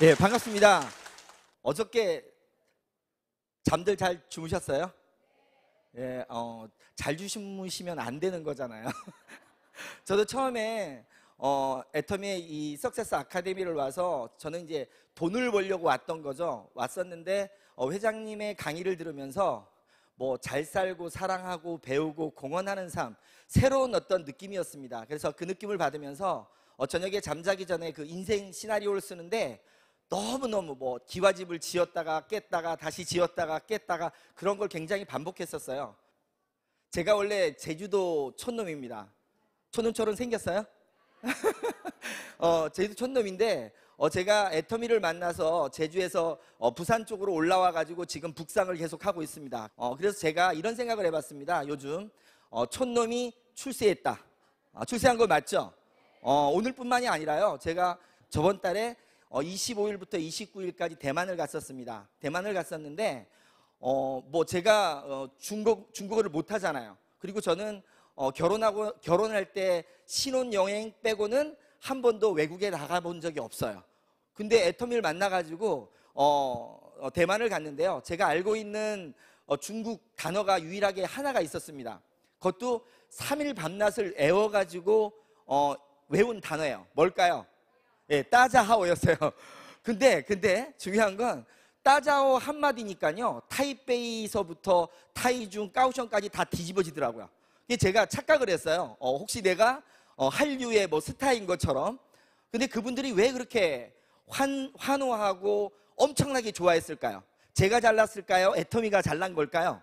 예, 반갑습니다. 어저께 잠들 잘 주무셨어요? 예, 잘 주무시면 안 되는 거잖아요. 저도 처음에 애터미의 이 석세스 아카데미를 와서 저는 이제 돈을 벌려고 왔던 거죠. 왔었는데 회장님의 강의를 들으면서 뭐 잘 살고 사랑하고 배우고 공헌하는 삶, 새로운 어떤 느낌이었습니다. 그래서 그 느낌을 받으면서 저녁에 잠자기 전에 그 인생 시나리오를 쓰는데 너무너무 뭐 기와집을 지었다가 깼다가 다시 지었다가 깼다가 그런 걸 굉장히 반복했었어요. 제가 원래 제주도 촌놈입니다. 촌놈처럼 생겼어요? 제주도 촌놈인데 제가 애터미를 만나서 제주에서 부산 쪽으로 올라와 가지고 지금 북상을 계속 하고 있습니다. 그래서 제가 이런 생각을 해봤습니다. 요즘 촌놈이 출세했다. 출세한 거 맞죠? 오늘뿐만이 아니라요, 제가 저번 달에 25일부터 29일까지 대만을 갔었습니다. 대만을 갔었는데 뭐 제가 중국어를 못 하잖아요. 그리고 저는 결혼할 때 신혼여행 빼고는 한 번도 외국에 나가본 적이 없어요. 근데 애터미를 만나가지고 대만을 갔는데요, 제가 알고 있는 중국 단어가 유일하게 하나가 있었습니다. 그것도 3일 밤낮을 애워가지고 외운 단어예요. 뭘까요? 예, 따자하오였어요. 근데 중요한 건 따자오 한마디니까요, 타이베이서부터 타이중, 까오션까지 다 뒤집어지더라고요. 제가 착각을 했어요. 혹시 내가 한류의 뭐 스타인 것처럼. 근데 그분들이 왜 그렇게 환호하고 엄청나게 좋아했을까요? 제가 잘났을까요? 애터미가 잘난 걸까요?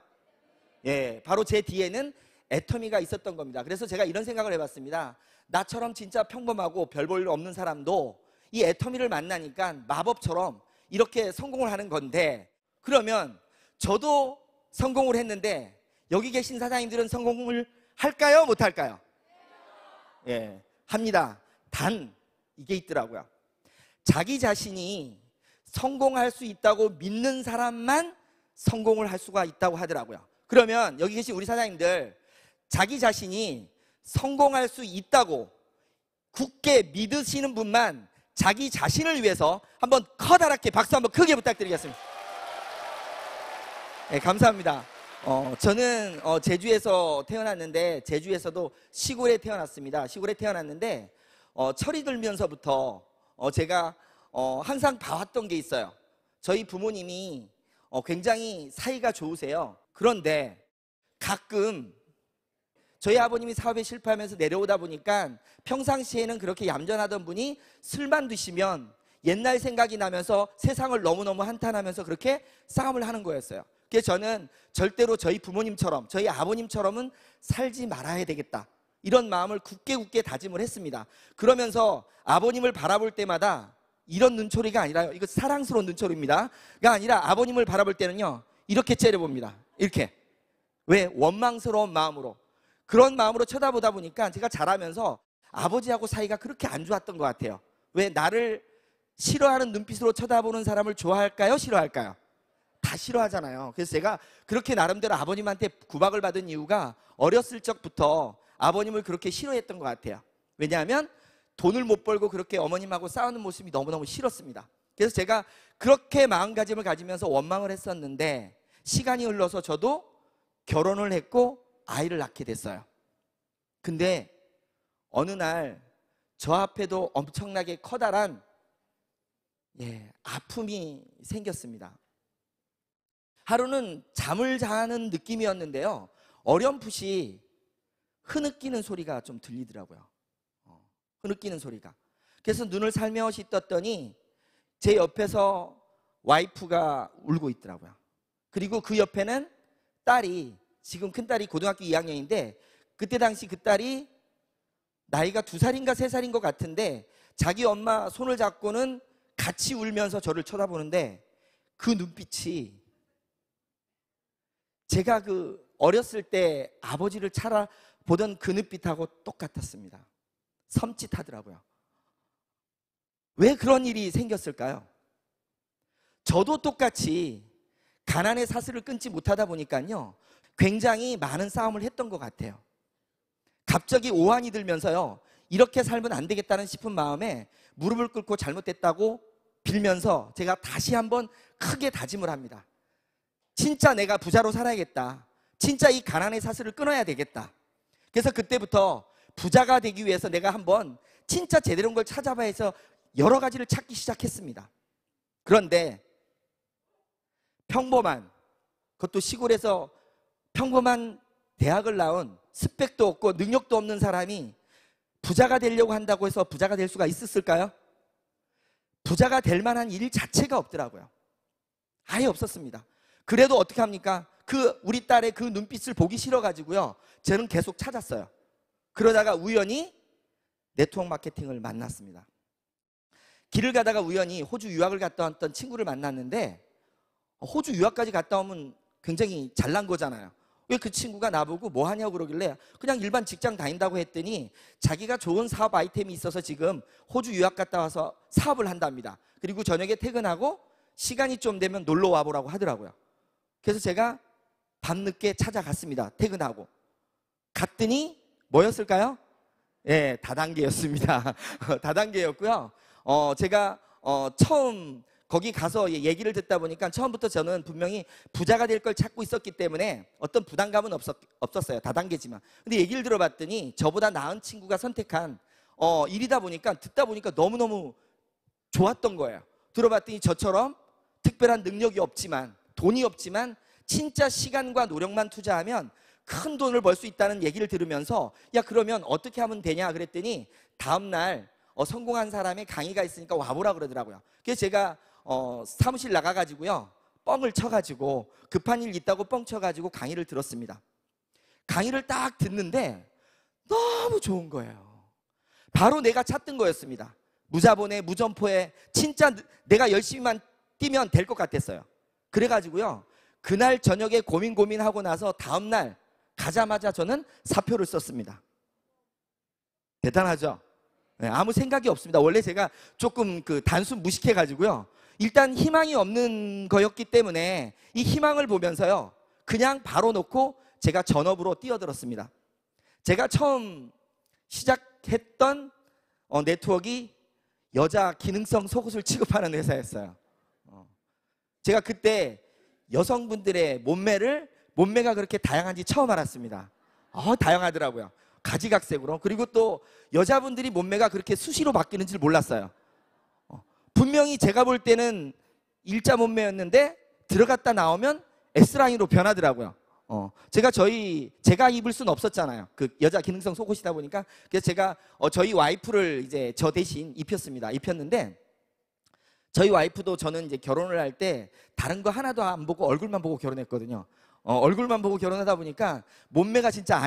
예, 바로 제 뒤에는 애터미가 있었던 겁니다. 그래서 제가 이런 생각을 해봤습니다. 나처럼 진짜 평범하고 별 볼 일 없는 사람도 이 애터미를 만나니까 마법처럼 이렇게 성공을 하는 건데, 그러면 저도 성공을 했는데 여기 계신 사장님들은 성공을 할까요? 못할까요? 예, 합니다. 단 이게 있더라고요. 자기 자신이 성공할 수 있다고 믿는 사람만 성공을 할 수가 있다고 하더라고요. 그러면 여기 계신 우리 사장님들, 자기 자신이 성공할 수 있다고 굳게 믿으시는 분만 자기 자신을 위해서 한번 커다랗게 박수 한번 크게 부탁드리겠습니다. 네, 감사합니다. 저는 제주에서 태어났는데, 제주에서도 시골에 태어났습니다. 시골에 태어났는데 철이 들면서부터 제가 항상 봐왔던 게 있어요. 저희 부모님이 굉장히 사이가 좋으세요. 그런데 가끔 저희 아버님이 사업에 실패하면서 내려오다 보니까 평상시에는 그렇게 얌전하던 분이 술만 드시면 옛날 생각이 나면서 세상을 너무너무 한탄하면서 그렇게 싸움을 하는 거였어요. 그래서 저는 절대로 저희 부모님처럼, 저희 아버님처럼은 살지 말아야 되겠다, 이런 마음을 굳게 다짐을 했습니다. 그러면서 아버님을 바라볼 때마다 이런 눈초리가 아니라요, 이거 사랑스러운 눈초리입니다, 가 아니라 아버님을 바라볼 때는요, 이렇게 째려봅니다. 이렇게. 왜? 원망스러운 마음으로. 그런 마음으로 쳐다보다 보니까 제가 자라면서 아버지하고 사이가 그렇게 안 좋았던 것 같아요. 왜? 나를 싫어하는 눈빛으로 쳐다보는 사람을 좋아할까요? 싫어할까요? 다 싫어하잖아요. 그래서 제가 그렇게 나름대로 아버님한테 구박을 받은 이유가 어렸을 적부터 아버님을 그렇게 싫어했던 것 같아요. 왜냐하면 돈을 못 벌고 그렇게 어머님하고 싸우는 모습이 너무너무 싫었습니다. 그래서 제가 그렇게 마음가짐을 가지면서 원망을 했었는데, 시간이 흘러서 저도 결혼을 했고 아이를 낳게 됐어요. 근데 어느 날 저 앞에도 엄청나게 커다란 아픔이 생겼습니다. 하루는 잠을 자는 느낌이었는데요, 어렴풋이 흐느끼는 소리가 좀 들리더라고요. 흐느끼는 소리가. 그래서 눈을 살며시 떴더니 제 옆에서 와이프가 울고 있더라고요. 그리고 그 옆에는 딸이, 지금 큰딸이 고등학교 2학년인데 그때 당시 그 딸이 나이가 2살인가 3살인 것 같은데 자기 엄마 손을 잡고는 같이 울면서 저를 쳐다보는데, 그 눈빛이 제가 그 어렸을 때 아버지를 찾아보던 그 눈빛하고 똑같았습니다. 섬찟하더라고요. 왜 그런 일이 생겼을까요? 저도 똑같이 가난의 사슬을 끊지 못하다 보니까요, 굉장히 많은 싸움을 했던 것 같아요. 갑자기 오한이 들면서요, 이렇게 살면 안 되겠다는 싶은 마음에 무릎을 꿇고 잘못됐다고 빌면서 제가 다시 한번 크게 다짐을 합니다. 진짜 내가 부자로 살아야겠다. 진짜 이 가난의 사슬을 끊어야 되겠다. 그래서 그때부터 부자가 되기 위해서 내가 한번 진짜 제대로 된 걸 찾아봐야 해서 여러 가지를 찾기 시작했습니다. 그런데 평범한, 그것도 시골에서 평범한 대학을 나온 스펙도 없고 능력도 없는 사람이 부자가 되려고 한다고 해서 부자가 될 수가 있었을까요? 부자가 될 만한 일 자체가 없더라고요. 아예 없었습니다. 그래도 어떻게 합니까? 우리 딸의 그 눈빛을 보기 싫어가지고요, 저는 계속 찾았어요. 그러다가 우연히 네트워크 마케팅을 만났습니다. 길을 가다가 우연히 호주 유학을 갔다 왔던 친구를 만났는데, 호주 유학까지 갔다 오면 굉장히 잘난 거잖아요. 왜 그 친구가 나보고 뭐 하냐고 그러길래 그냥 일반 직장 다닌다고 했더니 자기가 좋은 사업 아이템이 있어서 지금 호주 유학 갔다 와서 사업을 한답니다. 그리고 저녁에 퇴근하고 시간이 좀 되면 놀러 와보라고 하더라고요. 그래서 제가 밤늦게 찾아갔습니다. 퇴근하고 갔더니 뭐였을까요? 예, 다단계였습니다. 다단계였고요. 제가 처음 거기 가서 얘기를 듣다 보니까 처음부터 저는 분명히 부자가 될 걸 찾고 있었기 때문에 어떤 부담감은 없었어요. 다단계지만. 근데 얘기를 들어봤더니 저보다 나은 친구가 선택한 일이다 보니까, 듣다 보니까 너무너무 좋았던 거예요. 들어봤더니 저처럼 특별한 능력이 없지만, 돈이 없지만 진짜 시간과 노력만 투자하면 큰 돈을 벌 수 있다는 얘기를 들으면서, 야, 그러면 어떻게 하면 되냐 그랬더니 다음날 성공한 사람의 강의가 있으니까 와보라 그러더라고요. 그래서 제가 사무실 나가가지고요, 뻥을 쳐가지고 급한 일 있다고 뻥 쳐가지고 강의를 들었습니다. 강의를 딱 듣는데 너무 좋은 거예요. 바로 내가 찾던 거였습니다. 무자본에 무점포에 진짜 내가 열심히만 뛰면 될 것 같았어요. 그래가지고요, 그날 저녁에 고민하고 나서 다음날 가자마자 저는 사표를 썼습니다. 대단하죠? 네, 아무 생각이 없습니다. 원래 제가 조금 단순 무식해가지고요, 일단 희망이 없는 거였기 때문에 이 희망을 보면서요, 그냥 바로 놓고 제가 전업으로 뛰어들었습니다. 제가 처음 시작했던 네트워크가 여자 기능성 속옷을 취급하는 회사였어요. 제가 그때 여성분들의 몸매가 그렇게 다양한지 처음 알았습니다. 다양하더라고요. 가지각색으로. 그리고 또 여자분들이 몸매가 그렇게 수시로 바뀌는 줄 몰랐어요. 분명히 제가 볼 때는 일자 몸매였는데 들어갔다 나오면 S라인으로 변하더라고요. 제가 입을 수는 없었잖아요. 그 여자 기능성 속옷이다 보니까. 그래서 제가 저희 와이프를 이제 저 대신 입혔는데, 저희 와이프도 저는 이제 결혼을 할 때 다른 거 하나도 안 보고 얼굴만 보고 결혼했거든요. 얼굴만 보고 결혼하다 보니까 몸매가 진짜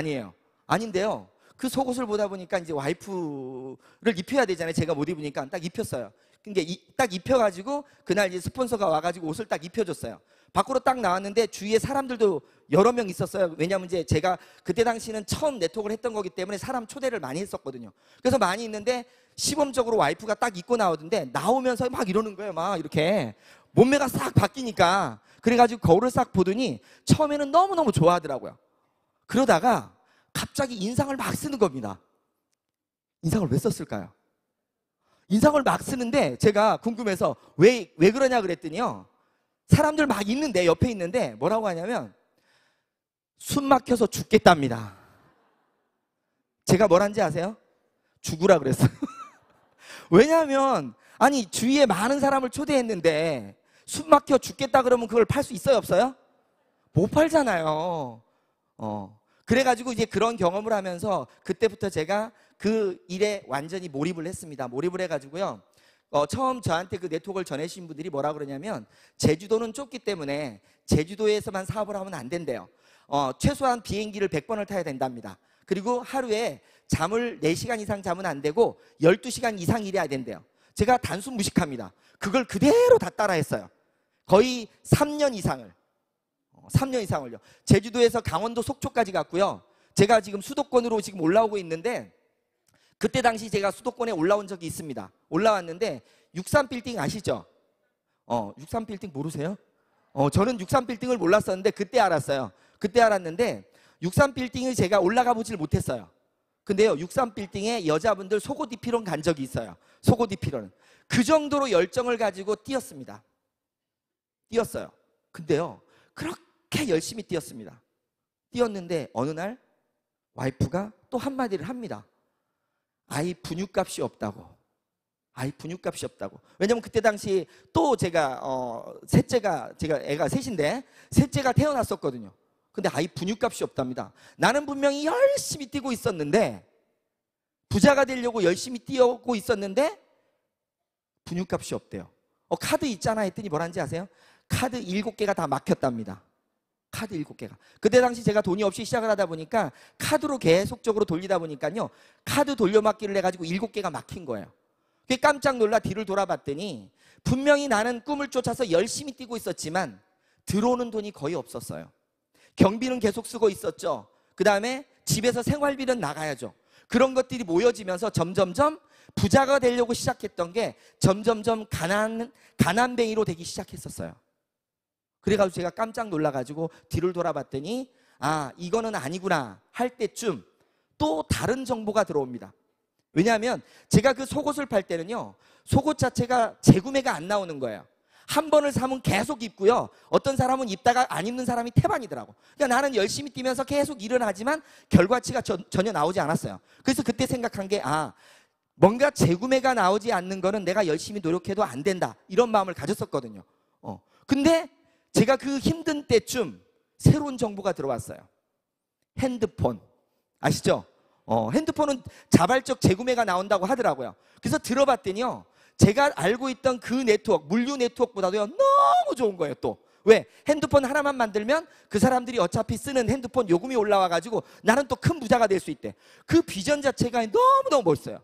아닌데요. 그 속옷을 보다 보니까 이제 와이프를 입혀야 되잖아요. 제가 못 입으니까 딱 입혔어요. 근데 딱 입혀가지고 그날 이제 스폰서가 와가지고 옷을 딱 입혀줬어요. 밖으로 딱 나왔는데 주위에 사람들도 여러 명 있었어요. 왜냐하면 이제 제가 그때 당시는 처음 네트워크를 했던 거기 때문에 사람 초대를 많이 했었거든요. 그래서 많이 있는데 시범적으로 와이프가 딱 입고 나오던데, 나오면서 막 이러는 거예요. 막 이렇게 몸매가 싹 바뀌니까. 그래가지고 거울을 싹 보더니 처음에는 너무너무 좋아하더라고요. 그러다가 갑자기 인상을 막 쓰는 겁니다. 인상을 왜 썼을까요? 인상을 막 쓰는데 제가 궁금해서 왜 그러냐 그랬더니요, 사람들 막 있는데, 옆에 있는데 뭐라고 하냐면 숨 막혀서 죽겠답니다. 제가 뭐란지 아세요? 죽으라 그랬어요. 왜냐하면 아니 주위에 많은 사람을 초대했는데 숨 막혀 죽겠다 그러면 그걸 팔 수 있어요, 없어요? 못 팔잖아요. 그래가지고 이제 그런 경험을 하면서 그때부터 제가 그 일에 완전히 몰입을 했습니다. 몰입을 해가지고요, 처음 저한테 그 네트워크를 전해주신 분들이 뭐라 그러냐면, 제주도는 좁기 때문에 제주도에서만 사업을 하면 안 된대요. 최소한 비행기를 100번을 타야 된답니다. 그리고 하루에 잠을 4시간 이상 자면 안 되고 12시간 이상 일해야 된대요. 제가 단순 무식합니다. 그걸 그대로 다 따라했어요. 거의 3년 이상을요. 제주도에서 강원도 속초까지 갔고요. 제가 지금 수도권으로 지금 올라오고 있는데, 그때 당시 제가 수도권에 올라온 적이 있습니다. 올라왔는데 63빌딩 아시죠? 63빌딩 모르세요? 저는 63빌딩을 몰랐었는데 그때 알았어요. 그때 알았는데 63빌딩을 제가 올라가 보질 못했어요. 근데요, 63빌딩에 여자분들 속옷 입히러 간 적이 있어요. 속옷 입히러는. 그 정도로 열정을 가지고 뛰었습니다. 뛰었어요. 근데요, 그렇게 열심히 뛰었습니다. 뛰었는데 어느 날 와이프가 또 한마디를 합니다. 아이 분유값이 없다고. 아이 분유값이 없다고. 왜냐면 그때 당시 또 제가 제가 애가 셋인데 셋째가 태어났었거든요. 근데 아이 분유값이 없답니다. 나는 분명히 열심히 뛰고 있었는데, 부자가 되려고 열심히 뛰고 있었는데 분유값이 없대요. 카드 있잖아 했더니 뭐라는지 아세요? 카드 7개가 다 막혔답니다. 카드 7개가. 그때 당시 제가 돈이 없이 시작을 하다 보니까 카드로 계속적으로 돌리다 보니까요, 카드 돌려막기를 해가지고 7개가 막힌 거예요. 그게 깜짝 놀라 뒤를 돌아봤더니 분명히 나는 꿈을 쫓아서 열심히 뛰고 있었지만 들어오는 돈이 거의 없었어요. 경비는 계속 쓰고 있었죠. 그 다음에 집에서 생활비는 나가야죠. 그런 것들이 모여지면서 점점점 부자가 되려고 시작했던 게 점점점 가난뱅이로 되기 시작했었어요. 그래가지고 제가 깜짝 놀라가지고 뒤를 돌아봤더니 아, 이거는 아니구나 할 때쯤 또 다른 정보가 들어옵니다. 왜냐하면 제가 그 속옷을 팔 때는요, 속옷 자체가 재구매가 안 나오는 거예요. 한 번을 사면 계속 입고요, 어떤 사람은 입다가 안 입는 사람이 태반이더라고. 그러니까 나는 열심히 뛰면서 계속 일을 하지만 결과치가 전혀 나오지 않았어요. 그래서 그때 생각한 게 뭔가 재구매가 나오지 않는 거는 내가 열심히 노력해도 안 된다, 이런 마음을 가졌었거든요. 근데 제가 그 힘든 때쯤 새로운 정보가 들어왔어요. 핸드폰 아시죠? 핸드폰은 자발적 재구매가 나온다고 하더라고요. 그래서 들어봤더니요, 제가 알고 있던 그 네트워크, 물류 네트워크보다도요 너무 좋은 거예요. 또 왜? 핸드폰 하나만 만들면 그 사람들이 어차피 쓰는 핸드폰 요금이 올라와가지고 나는 또 큰 부자가 될 수 있대. 그 비전 자체가 너무너무 멋있어요.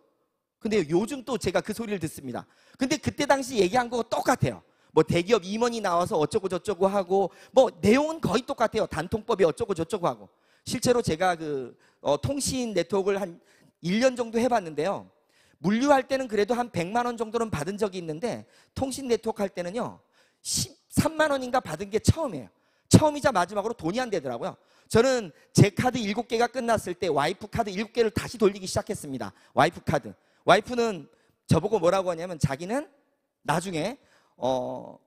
근데 요즘 또 제가 그 소리를 듣습니다. 근데 그때 당시 얘기한 거 똑같아요. 뭐 대기업 임원이 나와서 어쩌고 저쩌고 하고, 뭐 내용은 거의 똑같아요. 단통법이 어쩌고 저쩌고 하고. 실제로 제가 그 통신 네트워크를 한 1년 정도 해봤는데요, 물류할 때는 그래도 한 100만 원 정도는 받은 적이 있는데 통신 네트워크 할 때는요 13만 원인가 받은 게 처음이에요. 처음이자 마지막으로 돈이 안 되더라고요. 저는 제 카드 7개가 끝났을 때 와이프 카드 7개를 다시 돌리기 시작했습니다. 와이프 카드. 와이프는 저보고 뭐라고 하냐면 자기는 나중에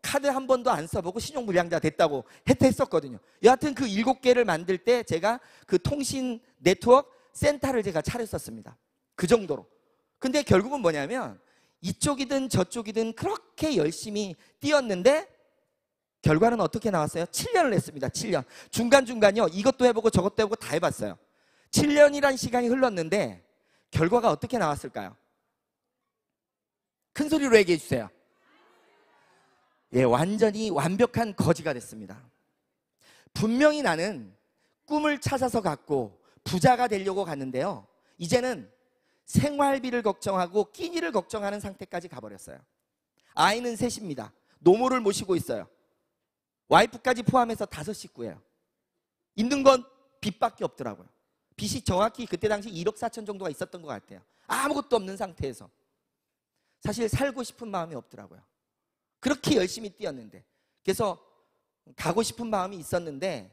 카드 한 번도 안 써보고 신용불량자 됐다고 했었거든요. 여하튼 그 7개를 만들 때 제가 그 통신 네트워크 센터를 제가 차렸었습니다. 그 정도로. 근데 결국은 뭐냐면 이쪽이든 저쪽이든 그렇게 열심히 뛰었는데 결과는 어떻게 나왔어요? 7년을 했습니다. 7년. 중간중간요 이것도 해보고 저것도 해보고 다 해봤어요. 7년이란 시간이 흘렀는데 결과가 어떻게 나왔을까요? 큰 소리로 얘기해 주세요. 예, 완전히 완벽한 거지가 됐습니다. 분명히 나는 꿈을 찾아서 갔고 부자가 되려고 갔는데요, 이제는 생활비를 걱정하고 끼니를 걱정하는 상태까지 가버렸어요. 아이는 셋입니다. 노모를 모시고 있어요. 와이프까지 포함해서 5식구예요. 있는 건 빚밖에 없더라고요. 빚이 정확히 그때 당시 1억 4천 정도가 있었던 것 같아요. 아무것도 없는 상태에서 사실 살고 싶은 마음이 없더라고요. 그렇게 열심히 뛰었는데. 그래서 가고 싶은 마음이 있었는데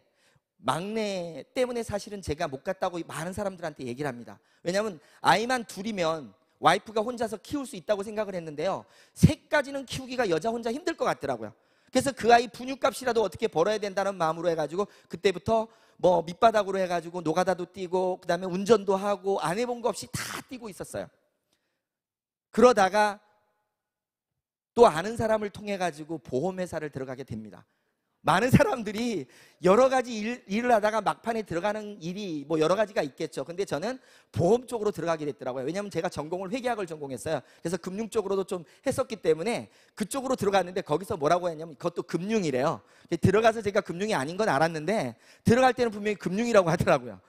막내 때문에 사실은 제가 못 갔다고 많은 사람들한테 얘기를 합니다. 왜냐하면 아이만 둘이면 와이프가 혼자서 키울 수 있다고 생각을 했는데요, 셋까지는 키우기가 여자 혼자 힘들 것 같더라고요. 그래서 그 아이 분유값이라도 어떻게 벌어야 된다는 마음으로 해가지고 그때부터 뭐 밑바닥으로 해가지고 노가다도 뛰고 그 다음에 운전도 하고 안 해본 거 없이 다 뛰고 있었어요. 그러다가 또 아는 사람을 통해 가지고 보험회사를 들어가게 됩니다. 많은 사람들이 여러 가지 일을 하다가 막판에 들어가는 일이 뭐 여러 가지가 있겠죠. 근데 저는 보험 쪽으로 들어가게 됐더라고요. 왜냐하면 제가 전공을 회계학을 전공했어요. 그래서 금융 쪽으로도 좀 했었기 때문에 그쪽으로 들어갔는데 거기서 뭐라고 했냐면 그것도 금융이래요. 들어가서 제가 금융이 아닌 건 알았는데 들어갈 때는 분명히 금융이라고 하더라고요.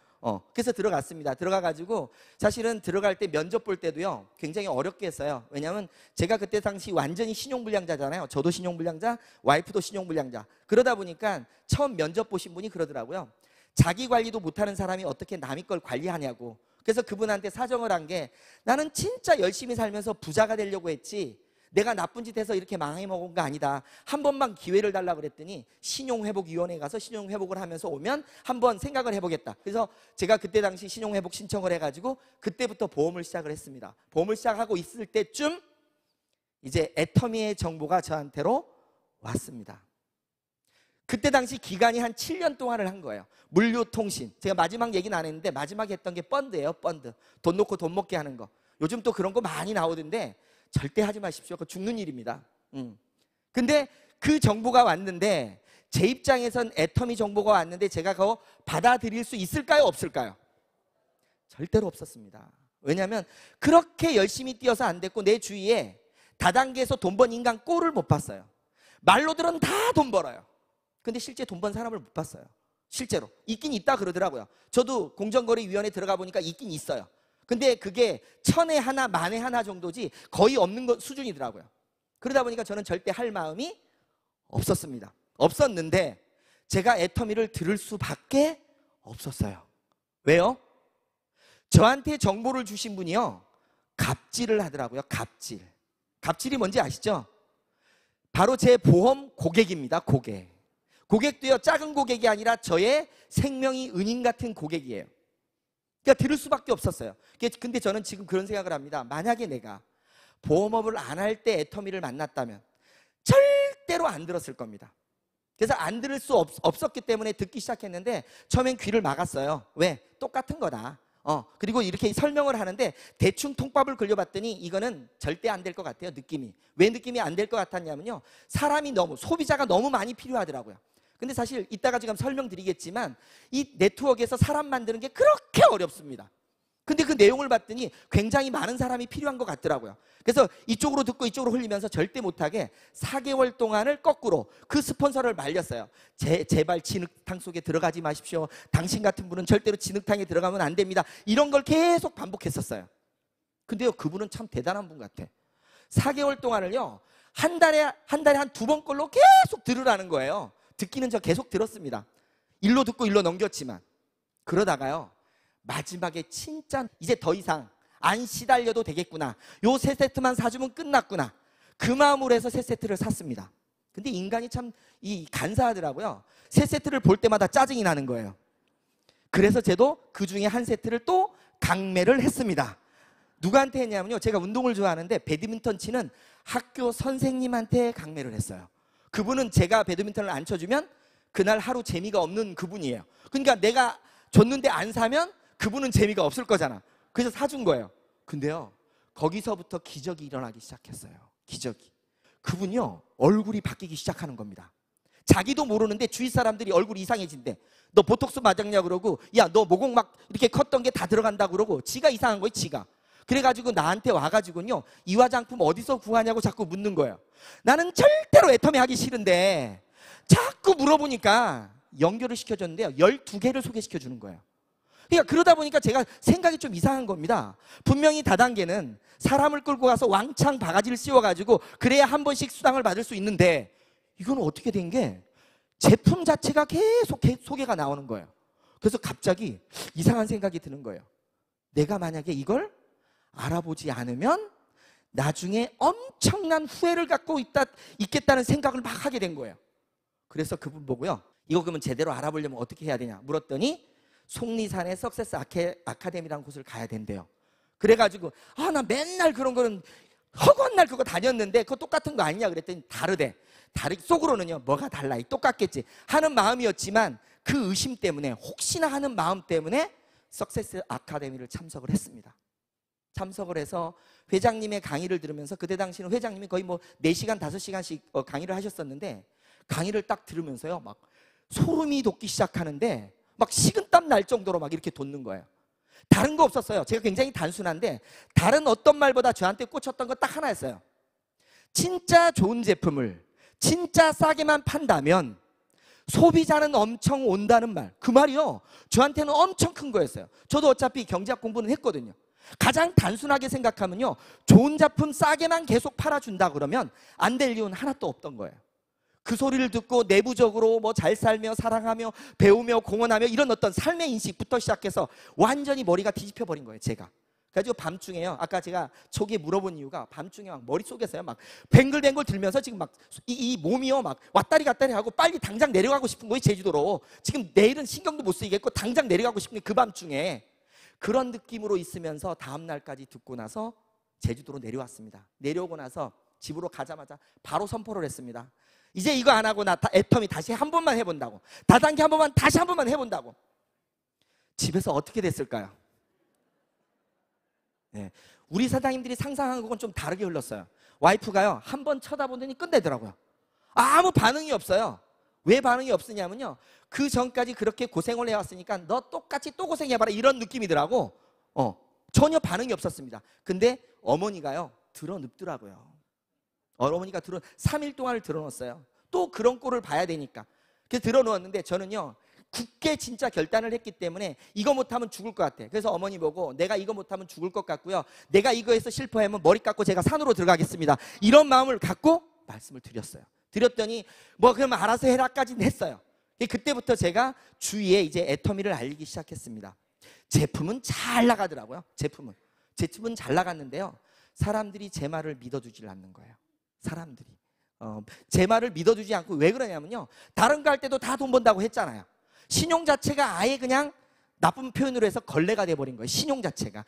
그래서 들어갔습니다. 들어가가지고 사실은 들어갈 때 면접 볼 때도요 굉장히 어렵게 했어요. 왜냐하면 제가 그때 당시 완전히 신용불량자잖아요. 저도 신용불량자, 와이프도 신용불량자. 그러다 보니까 처음 면접 보신 분이 그러더라고요. 자기 관리도 못하는 사람이 어떻게 남의 걸 관리하냐고. 그래서 그분한테 사정을 한 게 나는 진짜 열심히 살면서 부자가 되려고 했지 내가 나쁜 짓 해서 이렇게 망해먹은 거 아니다. 한 번만 기회를 달라 그랬더니 신용회복위원회에 가서 신용회복을 하면서 오면 한번 생각을 해보겠다. 그래서 제가 그때 당시 신용회복 신청을 해가지고 그때부터 보험을 시작을 했습니다. 보험을 시작하고 있을 때쯤 이제 애터미의 정보가 저한테로 왔습니다. 그때 당시 기간이 한 7년 동안을 한 거예요. 물류통신. 제가 마지막 얘기는 안 했는데 마지막에 했던 게 펀드예요. 펀드. 돈 놓고 돈 먹게 하는 거. 요즘 또 그런 거 많이 나오던데 절대 하지 마십시오. 그거 죽는 일입니다. 근데 그 정보가 왔는데 제 입장에선 애터미 정보가 왔는데 제가 그거 받아들일 수 있을까요? 없을까요? 절대로 없었습니다. 왜냐하면 그렇게 열심히 뛰어서 안 됐고 내 주위에 다단계에서 돈 번 인간 꼴을 못 봤어요. 말로들은 다 돈 벌어요. 근데 실제 돈 번 사람을 못 봤어요. 실제로. 있긴 있다 그러더라고요. 저도 공정거래위원회 들어가 보니까 있긴 있어요. 근데 그게 1000에 하나, 10,000에 하나 정도지 거의 없는 것 수준이더라고요. 그러다 보니까 저는 절대 할 마음이 없었습니다. 없었는데 제가 애터미를 들을 수밖에 없었어요. 왜요? 저한테 정보를 주신 분이요, 갑질을 하더라고요. 갑질. 갑질이 뭔지 아시죠? 바로 제 보험 고객입니다. 고객. 고객도요, 작은 고객이 아니라 저의 생명이 은인 같은 고객이에요. 그러니까 들을 수밖에 없었어요. 근데 저는 지금 그런 생각을 합니다. 만약에 내가 보험업을 안 할 때 애터미를 만났다면 절대로 안 들었을 겁니다. 그래서 안 들을 수 없었기 때문에 듣기 시작했는데 처음엔 귀를 막았어요. 왜? 똑같은 거다. 그리고 이렇게 설명을 하는데 대충 통밥을 긁려봤더니 이거는 절대 안 될 것 같아요. 느낌이. 왜 느낌이 안 될 것 같았냐면요, 사람이 소비자가 너무 많이 필요하더라고요. 근데 사실 이따가 지금 설명드리겠지만 이 네트워크에서 사람 만드는 게 그렇게 어렵습니다. 근데 그 내용을 봤더니 굉장히 많은 사람이 필요한 것 같더라고요. 그래서 이쪽으로 듣고 이쪽으로 흘리면서 절대 못하게 4개월 동안을 거꾸로 그 스폰서를 말렸어요. 제발 진흙탕 속에 들어가지 마십시오. 당신 같은 분은 절대로 진흙탕에 들어가면 안 됩니다. 이런 걸 계속 반복했었어요. 근데요, 그분은 참 대단한 분 같아. 4개월 동안을요, 한 달에 한 2번 걸로 계속 들으라는 거예요. 듣기는 저 계속 들었습니다. 일로 듣고 일로 넘겼지만. 그러다가요, 마지막에 진짜 이제 더 이상 안 시달려도 되겠구나, 요 3세트만 사주면 끝났구나, 그 마음으로 해서 3세트를 샀습니다. 근데 인간이 참 간사하더라고요. 3세트를 볼 때마다 짜증이 나는 거예요. 그래서 저도 그 중에 한 세트를 또 강매를 했습니다. 누구한테 했냐면요, 제가 운동을 좋아하는데 배드민턴 치는 학교 선생님한테 강매를 했어요. 그분은 제가 배드민턴을 안 쳐주면 그날 하루 재미가 없는 그분이에요. 그러니까 내가 줬는데 안 사면 그분은 재미가 없을 거잖아. 그래서 사준 거예요. 근데요, 거기서부터 기적이 일어나기 시작했어요. 기적이. 그분이요, 얼굴이 바뀌기 시작하는 겁니다. 자기도 모르는데 주위 사람들이 얼굴이 이상해진대. 너 보톡스 맞았냐 그러고, 야, 너 모공 막 이렇게 컸던 게 다 들어간다 그러고, 지가 이상한 거예요, 지가. 그래가지고 나한테 와가지고요, 이 화장품 어디서 구하냐고 자꾸 묻는 거예요. 나는 절대로 애터미 하기 싫은데 자꾸 물어보니까 연결을 시켜줬는데요, 12개를 소개시켜주는 거예요. 그러니까 그러다 보니까 제가 생각이 좀 이상한 겁니다. 분명히 다단계는 사람을 끌고 가서 왕창 바가지를 씌워가지고 그래야 한 번씩 수당을 받을 수 있는데, 이건 어떻게 된 게 제품 자체가 계속 소개가 나오는 거예요. 그래서 갑자기 이상한 생각이 드는 거예요. 내가 만약에 이걸 알아보지 않으면 나중에 엄청난 후회를 갖고 있겠다는 생각을 막 하게 된 거예요. 그래서 그분 보고요, 이거 그러면 제대로 알아보려면 어떻게 해야 되냐 물었더니 속리산의 석세스 아카데미라는 곳을 가야 된대요. 그래가지고 나 맨날 그런 거는 허구한 날 그거 다녔는데 그거 똑같은 거 아니냐 그랬더니 다르대. 속으로는요, 뭐가 달라, 똑같겠지 하는 마음이었지만 그 의심 때문에, 혹시나 하는 마음 때문에 석세스 아카데미를 참석을 했습니다. 참석을 해서 회장님의 강의를 들으면서, 그때 당시는 회장님이 거의 4시간 5시간씩 강의를 하셨었는데, 강의를 딱 들으면서요, 막 소름이 돋기 시작하는데 막 식은땀 날 정도로 막 이렇게 돋는 거예요. 다른 거 없었어요. 제가 굉장히 단순한데 다른 어떤 말보다 저한테 꽂혔던 건 딱 하나였어요. 진짜 좋은 제품을 진짜 싸게만 판다면 소비자는 엄청 온다는 말. 그 말이요, 저한테는 엄청 큰 거였어요. 저도 어차피 경제학 공부는 했거든요. 가장 단순하게 생각하면요, 좋은 제품 싸게만 계속 팔아준다 그러면 안 될 이유는 하나도 없던 거예요. 그 소리를 듣고 내부적으로 잘 살며 사랑하며 배우며 공헌하며 이런 어떤 삶의 인식부터 시작해서 완전히 머리가 뒤집혀 버린 거예요, 제가. 그래가지고 밤중에요. 아까 제가 초기에 물어본 이유가 밤중에 막 머릿속에서요. 막 뱅글뱅글 들면서 지금 막 이 몸이요. 막 왔다리 갔다리 하고 빨리 당장 내려가고 싶은 거예요. 제주도로. 지금 내일은 신경도 못 쓰이겠고 당장 내려가고 싶은 게 그 밤중에. 그런 느낌으로 있으면서 다음 날까지 듣고 나서 제주도로 내려왔습니다. 내려오고 나서 집으로 가자마자 바로 선포를 했습니다. 이제 이거 안 하고 나 애터미 다시 한 번만 해본다고. 다단계 한 번만 다시 한 번만 해본다고. 집에서 어떻게 됐을까요? 네. 우리 사장님들이 상상한 것은 좀 다르게 흘렀어요. 와이프가요, 한 번 쳐다보더니 끝내더라고요. 아무 반응이 없어요. 왜 반응이 없으냐면요, 그 전까지 그렇게 고생을 해왔으니까 너 똑같이 또 고생해봐라 이런 느낌이더라고. 전혀 반응이 없었습니다. 근데 어머니가요 드러눕더라고요. 어머니가 3일 동안을 드러놓았어요. 또 그런 꼴을 봐야 되니까. 그래서 드러누웠는데 저는요 굳게 진짜 결단을 했기 때문에 이거 못하면 죽을 것 같아. 그래서 어머니 보고 내가 이거 못하면 죽을 것 같고요, 내가 이거에서 실패하면 머리 깎고 제가 산으로 들어가겠습니다, 이런 마음을 갖고 말씀을 드렸어요. 드렸더니 뭐 그러면 알아서 해라까지는 했어요. 그때부터 제가 주위에 이제 애터미를 알리기 시작했습니다. 제품은 잘 나가더라고요. 제품은 잘 나갔는데요, 사람들이 제 말을 믿어주질 않는 거예요. 사람들이 제 말을 믿어주지 않고. 왜 그러냐면요, 다른 거 할 때도 다 돈 번다고 했잖아요. 신용 자체가 아예 그냥 나쁜 표현으로 해서 걸레가 돼버린 거예요. 신용 자체가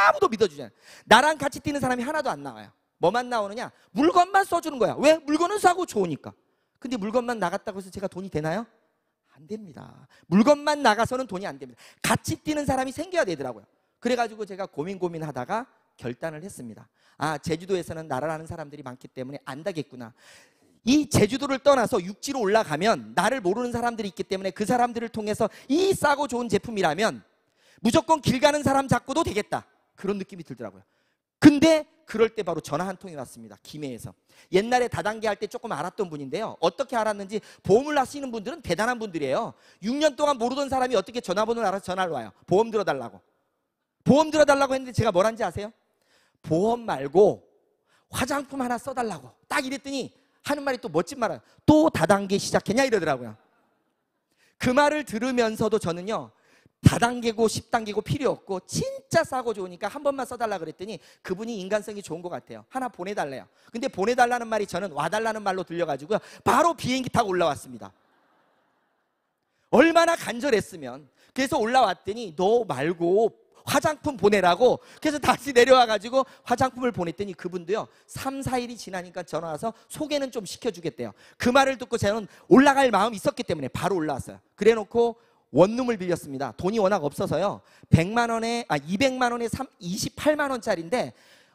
아무도 믿어주지 않아요. 나랑 같이 뛰는 사람이 하나도 안 나와요. 뭐만 나오느냐, 물건만 써주는 거야. 왜? 물건은 싸고 좋으니까. 근데 물건만 나갔다고 해서 제가 돈이 되나요? 안 됩니다. 물건만 나가서는 돈이 안 됩니다. 같이 뛰는 사람이 생겨야 되더라고요. 그래가지고 제가 고민하다가 결단을 했습니다. 아, 제주도에서는 나를 아는 사람들이 많기 때문에 안다겠구나. 이 제주도를 떠나서 육지로 올라가면 나를 모르는 사람들이 있기 때문에 그 사람들을 통해서 이 싸고 좋은 제품이라면 무조건 길 가는 사람 잡고도 되겠다, 그런 느낌이 들더라고요. 근데 그럴 때 바로 전화 한 통이 왔습니다. 김해에서. 옛날에 다단계 할 때 조금 알았던 분인데요, 어떻게 알았는지, 보험을 하시는 분들은 대단한 분들이에요. 6년 동안 모르던 사람이 어떻게 전화번호를 알아서 전화를 와요. 보험 들어달라고 했는데 제가 뭐란지 아세요? 보험 말고 화장품 하나 써달라고 딱 이랬더니 하는 말이 또 멋진 말이에요. 또 다단계 시작했냐 이러더라고요. 그 말을 들으면서도 저는요, 다단계고 10단계고 필요 없고 진짜 싸고 좋으니까 한 번만 써달라 그랬더니 그분이 인간성이 좋은 것 같아요. 하나 보내달래요. 근데 보내달라는 말이 저는 와달라는 말로 들려가지고요, 바로 비행기 타고 올라왔습니다. 얼마나 간절했으면. 그래서 올라왔더니 너 말고 화장품 보내라고. 그래서 다시 내려와가지고 화장품을 보냈더니 그분도요 3, 4일이 지나니까 전화 와서 소개는 좀 시켜주겠대요. 그 말을 듣고 저는 올라갈 마음이 있었기 때문에 바로 올라왔어요. 그래놓고 원룸을 빌렸습니다. 돈이 워낙 없어서요, 200만 원에 28만 원짜리인데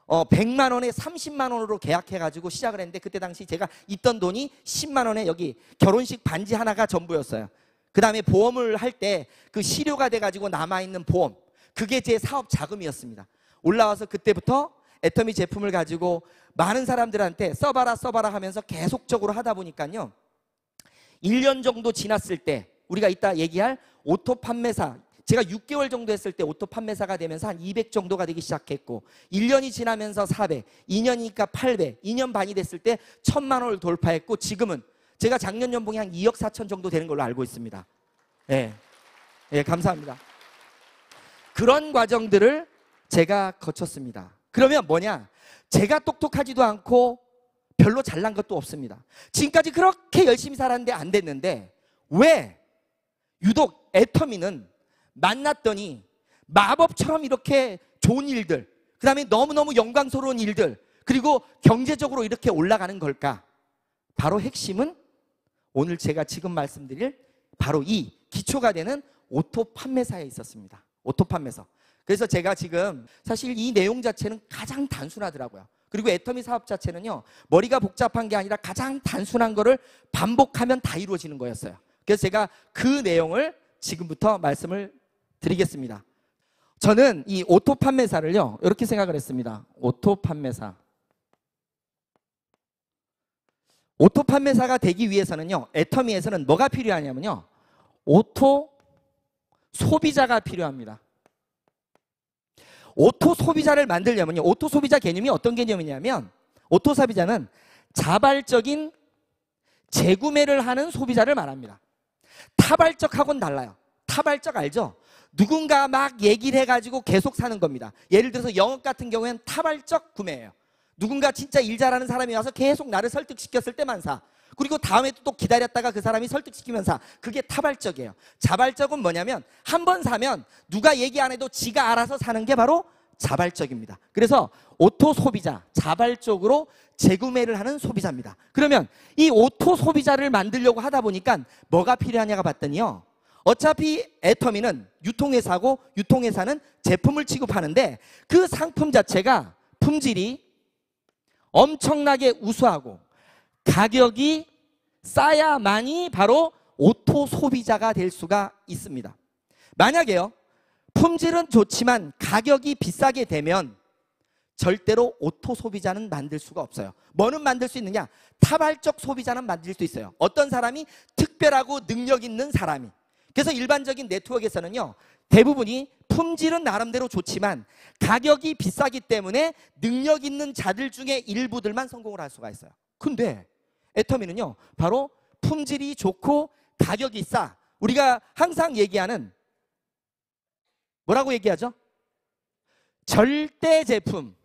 100만 원에 30만 원으로 계약해가지고 시작을 했는데, 그때 당시 제가 있던 돈이 10만 원에 여기 결혼식 반지 하나가 전부였어요. 그 다음에 보험을 할 때 그 실효가 돼가지고 남아있는 보험, 그게 제 사업 자금이었습니다. 올라와서 그때부터 애터미 제품을 가지고 많은 사람들한테 써봐라 하면서 계속적으로 하다 보니까요, 1년 정도 지났을 때 우리가 이따 얘기할 오토 판매사, 제가 6개월 정도 했을 때 오토 판매사가 되면서 한 200 정도가 되기 시작했고, 1년이 지나면서 400, 2년이니까 800, 2년 반이 됐을 때 1000만 원을 돌파했고, 지금은 제가 작년 연봉이 한 2억 4천 정도 되는 걸로 알고 있습니다. 예, 감사합니다. 그런 과정들을 제가 거쳤습니다. 그러면 뭐냐? 제가 똑똑하지도 않고 별로 잘난 것도 없습니다. 지금까지 그렇게 열심히 살았는데 안 됐는데, 왜 유독 애터미는 만났더니 마법처럼 이렇게 좋은 일들, 그 다음에 너무너무 영광스러운 일들, 그리고 경제적으로 이렇게 올라가는 걸까? 바로 핵심은 오늘 제가 지금 말씀드릴 바로 이 기초가 되는 오토 판매사에 있었습니다. 오토 판매사. 그래서 제가 지금 사실 이 내용 자체는 가장 단순하더라고요. 그리고 애터미 사업 자체는요, 머리가 복잡한 게 아니라 가장 단순한 거를 반복하면 다 이루어지는 거였어요. 그래서 제가 그 내용을 지금부터 말씀을 드리겠습니다. 저는 이 오토 판매사를요, 이렇게 생각을 했습니다. 오토 판매사. 오토 판매사가 되기 위해서는요, 애터미에서는 뭐가 필요하냐면요, 오토 소비자가 필요합니다. 오토 소비자를 만들려면요, 오토 소비자 개념이 어떤 개념이냐면, 오토 소비자는 자발적인 재구매를 하는 소비자를 말합니다. 타발적하고는 달라요. 타발적 알죠? 누군가 막 얘기를 해가지고 계속 사는 겁니다. 예를 들어서 영업 같은 경우에는 타발적 구매예요. 누군가 진짜 일 잘하는 사람이 와서 계속 나를 설득시켰을 때만 사. 그리고 다음에 또 기다렸다가 그 사람이 설득시키면 사. 그게 타발적이에요. 자발적은 뭐냐면 한 번 사면 누가 얘기 안 해도 지가 알아서 사는 게 바로 자발적입니다. 그래서 오토 소비자, 자발적으로 재구매를 하는 소비자입니다. 그러면 이 오토 소비자를 만들려고 하다 보니까 뭐가 필요하냐가 봤더니요, 어차피 애터미는 유통회사고 유통회사는 제품을 취급하는데 그 상품 자체가 품질이 엄청나게 우수하고 가격이 싸야만이 바로 오토 소비자가 될 수가 있습니다. 만약에요, 품질은 좋지만 가격이 비싸게 되면 절대로 오토 소비자는 만들 수가 없어요. 뭐는 만들 수 있느냐? 타발적 소비자는 만들 수 있어요. 어떤 사람이 특별하고 능력 있는 사람이. 그래서 일반적인 네트워크에서는요, 대부분이 품질은 나름대로 좋지만 가격이 비싸기 때문에 능력 있는 자들 중에 일부들만 성공을 할 수가 있어요. 근데 애터미는요, 바로 품질이 좋고 가격이 싸. 우리가 항상 얘기하는, 뭐라고 얘기하죠? 절대 제품,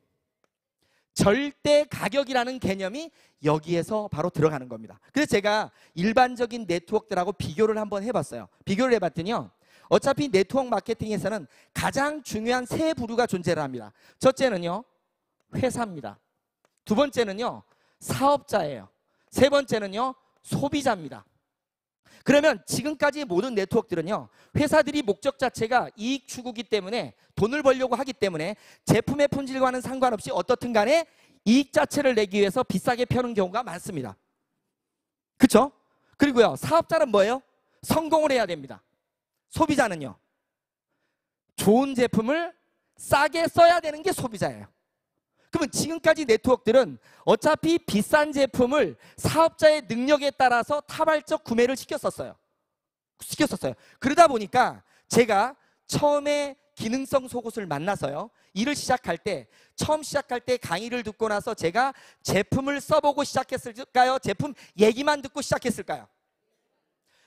절대 가격이라는 개념이 여기에서 바로 들어가는 겁니다. 그래서 제가 일반적인 네트워크들하고 비교를 한번 해봤어요. 비교를 해봤더니요, 어차피 네트워크 마케팅에서는 가장 중요한 세 부류가 존재를 합니다. 첫째는요, 회사입니다. 두 번째는요, 사업자예요. 세 번째는요, 소비자입니다. 그러면 지금까지의 모든 네트워크들은요, 회사들이 목적 자체가 이익 추구기 때문에, 돈을 벌려고 하기 때문에 제품의 품질과는 상관없이 어떻든 간에 이익 자체를 내기 위해서 비싸게 펴는 경우가 많습니다. 그렇죠? 그리고요, 사업자는 뭐예요? 성공을 해야 됩니다. 소비자는요, 좋은 제품을 싸게 써야 되는 게 소비자예요. 그러면 지금까지 네트워크들은 어차피 비싼 제품을 사업자의 능력에 따라서 타발적 구매를 시켰었어요. 그러다 보니까 제가 처음에 기능성 속옷을 만나서요, 일을 시작할 때, 처음 시작할 때 강의를 듣고 나서 제가 제품을 써보고 시작했을까요? 제품 얘기만 듣고 시작했을까요?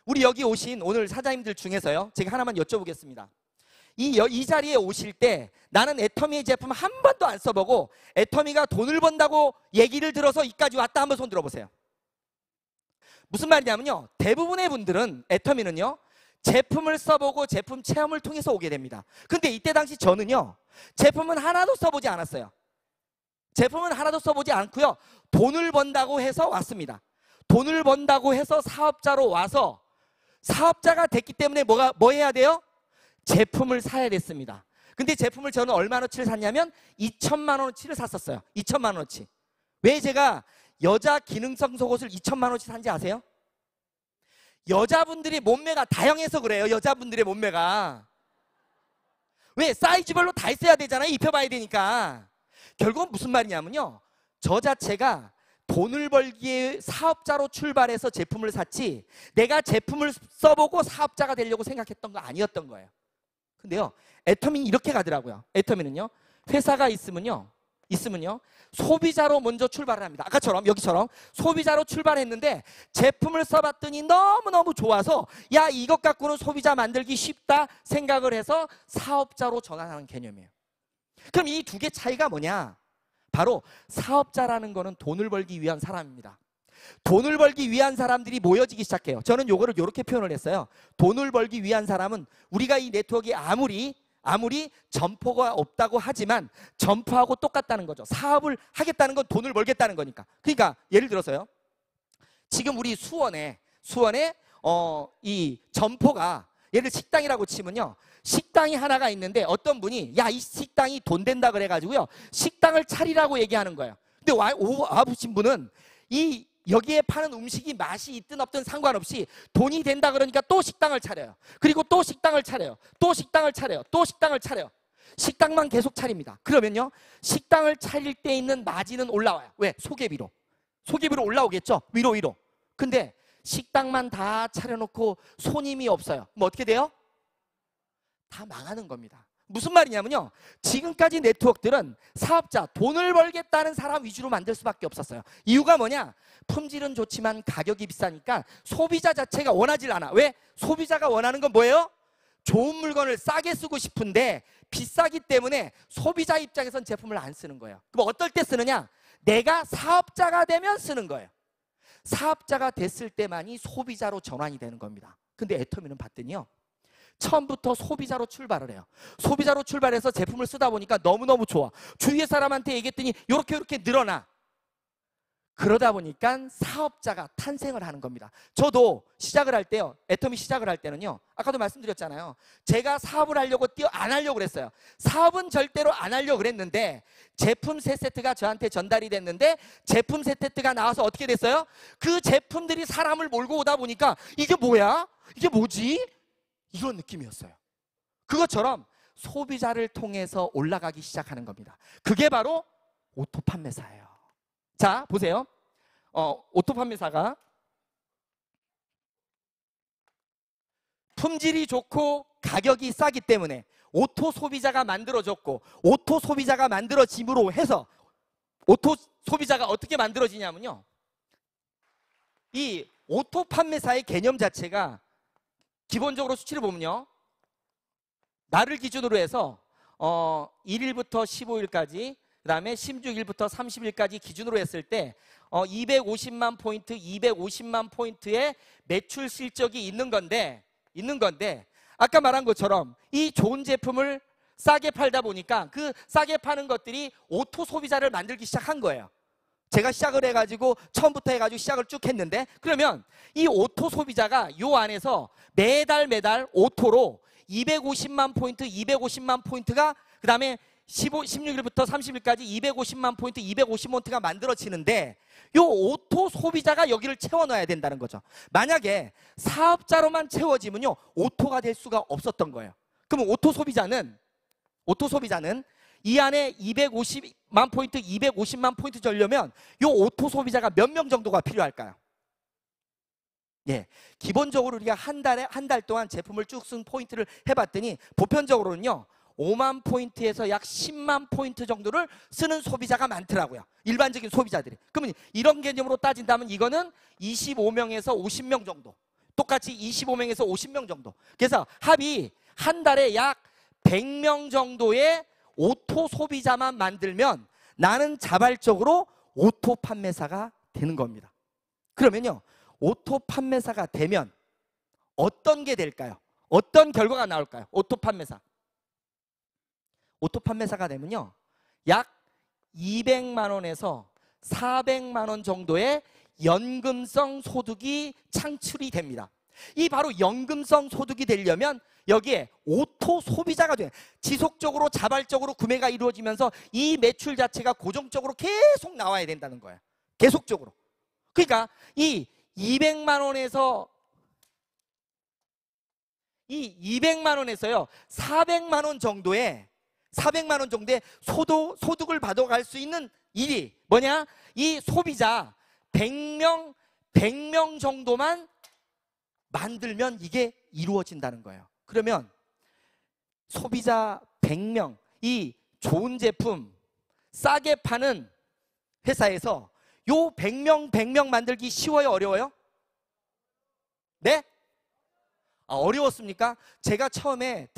우리 여기 오신 오늘 사장님들 중에서요, 제가 하나만 여쭤보겠습니다. 이 자리에 오실 때 나는 애터미의 제품 한 번도 안 써보고 애터미가 돈을 번다고 얘기를 들어서 이까지 왔다, 한번 손 들어보세요. 무슨 말이냐면요, 대부분의 분들은 애터미는요, 제품을 써보고 제품 체험을 통해서 오게 됩니다. 근데 이때 당시 저는요, 제품은 하나도 써보지 않았어요. 제품은 하나도 써보지 않고요, 돈을 번다고 해서 왔습니다. 돈을 번다고 해서 사업자로 와서 사업자가 됐기 때문에 뭐 해야 돼요? 제품을 사야 됐습니다. 근데 제품을 저는 얼마어치를 샀냐면 2천만 원어치를 샀었어요. 2천만 원어치. 왜 제가 여자 기능성 속옷을 2천만 원어치 산지 아세요? 여자분들이 몸매가 다양해서 그래요. 여자분들의 몸매가. 왜? 사이즈별로 다 있어야 되잖아요. 입혀봐야 되니까. 결국은 무슨 말이냐면요, 저 자체가 돈을 벌기 위해 사업자로 출발해서 제품을 샀지 내가 제품을 써보고 사업자가 되려고 생각했던 거 아니었던 거예요. 근데요, 애터미는 이렇게 가더라고요. 애터미는요, 회사가 있으면요 소비자로 먼저 출발을 합니다. 아까처럼, 여기처럼 소비자로 출발했는데 제품을 써봤더니 너무너무 좋아서 야, 이것 갖고는 소비자 만들기 쉽다 생각을 해서 사업자로 전환하는 개념이에요. 그럼 이 두 개 차이가 뭐냐? 바로 사업자라는 거는 돈을 벌기 위한 사람입니다. 돈을 벌기 위한 사람들이 모여지기 시작해요. 저는 요거를 이렇게 표현을 했어요. 돈을 벌기 위한 사람은, 우리가 이 네트워크에 아무리 점포가 없다고 하지만 점포하고 똑같다는 거죠. 사업을 하겠다는 건 돈을 벌겠다는 거니까. 그러니까 예를 들어서요, 지금 우리 수원에 이 점포가, 예를 들어 식당이라고 치면요, 식당이 하나가 있는데 어떤 분이 야, 이 식당이 돈 된다 그래가지고요, 식당을 차리라고 얘기하는 거예요. 근데 와보신 분은 여기에 파는 음식이 맛이 있든 없든 상관없이 돈이 된다 그러니까 또 식당을 차려요. 그리고 또 식당을 차려요. 또 식당을 차려요. 또 식당을 차려요. 식당만 계속 차립니다. 그러면요, 식당을 차릴 때 있는 마진은 올라와요. 왜? 소개비로 올라오겠죠. 위로. 근데 식당만 다 차려놓고 손님이 없어요. 그럼 어떻게 돼요? 다 망하는 겁니다. 무슨 말이냐면요, 지금까지 네트워크들은 사업자, 돈을 벌겠다는 사람 위주로 만들 수밖에 없었어요. 이유가 뭐냐? 품질은 좋지만 가격이 비싸니까 소비자 자체가 원하질 않아. 왜? 소비자가 원하는 건 뭐예요? 좋은 물건을 싸게 쓰고 싶은데 비싸기 때문에 소비자 입장에선 제품을 안 쓰는 거예요. 그럼 어떨 때 쓰느냐? 내가 사업자가 되면 쓰는 거예요. 사업자가 됐을 때만이 소비자로 전환이 되는 겁니다. 근데 애터미는 봤더니요, 처음부터 소비자로 출발을 해요. 소비자로 출발해서 제품을 쓰다 보니까 너무너무 좋아. 주위의 사람한테 얘기했더니 이렇게 늘어나. 그러다 보니까 사업자가 탄생을 하는 겁니다. 저도 시작을 할 때요, 애터미 시작을 할 때는요, 아까도 말씀드렸잖아요. 제가 사업을 하려고 안 하려고 그랬어요. 사업은 절대로 안 하려고 그랬는데 제품 3세트가 저한테 전달이 됐는데 제품 3세트가 나와서 어떻게 됐어요? 그 제품들이 사람을 몰고 오다 보니까 이게 뭐야? 이게 뭐지? 이런 느낌이었어요. 그것처럼 소비자를 통해서 올라가기 시작하는 겁니다. 그게 바로 오토 판매사예요. 자, 보세요. 오토 판매사가 품질이 좋고 가격이 싸기 때문에 오토 소비자가 만들어졌고, 오토 소비자가 만들어짐으로 해서 오토 소비자가 어떻게 만들어지냐면요, 이 오토 판매사의 개념 자체가 기본적으로 수치를 보면요, 날을 기준으로 해서 1일부터 15일까지, 그 다음에 16일부터 30일까지 기준으로 했을 때 250만 포인트, 250만 포인트의 매출 실적이 있는 건데 아까 말한 것처럼 이 좋은 제품을 싸게 팔다 보니까 그 싸게 파는 것들이 오토 소비자를 만들기 시작한 거예요. 제가 시작을 해가지고 처음부터 해가지고 시작을 쭉 했는데, 그러면 이 오토 소비자가 요 안에서 매달 오토로 250만 포인트, 250만 포인트가, 그 다음에 16일부터 30일까지 250만 포인트, 250포인트가 만들어지는데 요 오토 소비자가 여기를 채워넣어야 된다는 거죠. 만약에 사업자로만 채워지면요, 오토가 될 수가 없었던 거예요. 그럼 오토 소비자는 이 안에 250만 포인트, 250만 포인트 되려면 요 오토 소비자가 몇 명 정도가 필요할까요? 예, 기본적으로 우리가 한 달 동안 제품을 쭉 쓴 포인트를 해봤더니 보편적으로는요, 5만 포인트에서 약 10만 포인트 정도를 쓰는 소비자가 많더라고요. 일반적인 소비자들이. 그러면 이런 개념으로 따진다면 이거는 25명에서 50명 정도. 똑같이 25명에서 50명 정도. 그래서 합이 한 달에 약 100명 정도의 오토 소비자만 만들면 나는 자발적으로 오토 판매사가 되는 겁니다. 그러면요, 오토 판매사가 되면 어떤 게 될까요? 어떤 결과가 나올까요? 오토 판매사가 되면요, 약 200만 원에서 400만 원 정도의 연금성 소득이 창출이 됩니다. 이 바로 연금성 소득이 되려면 여기에 오토 소비자가 돼요. 지속적으로 자발적으로 구매가 이루어지면서 이 매출 자체가 고정적으로 계속 나와야 된다는 거예요. 계속적으로. 그러니까 이 200만 원에서요 400만 원 정도의 소득을 받아갈 수 있는 일이 뭐냐? 이 소비자 100명 정도만 만들면 이게 이루어진다는 거예요. 그러면 소비자 100명, 이 좋은 제품 싸게 파는 회사에서 요 100명 만들기 쉬워요? 어려워요? 네? 어려웠습니까? 제가 처음에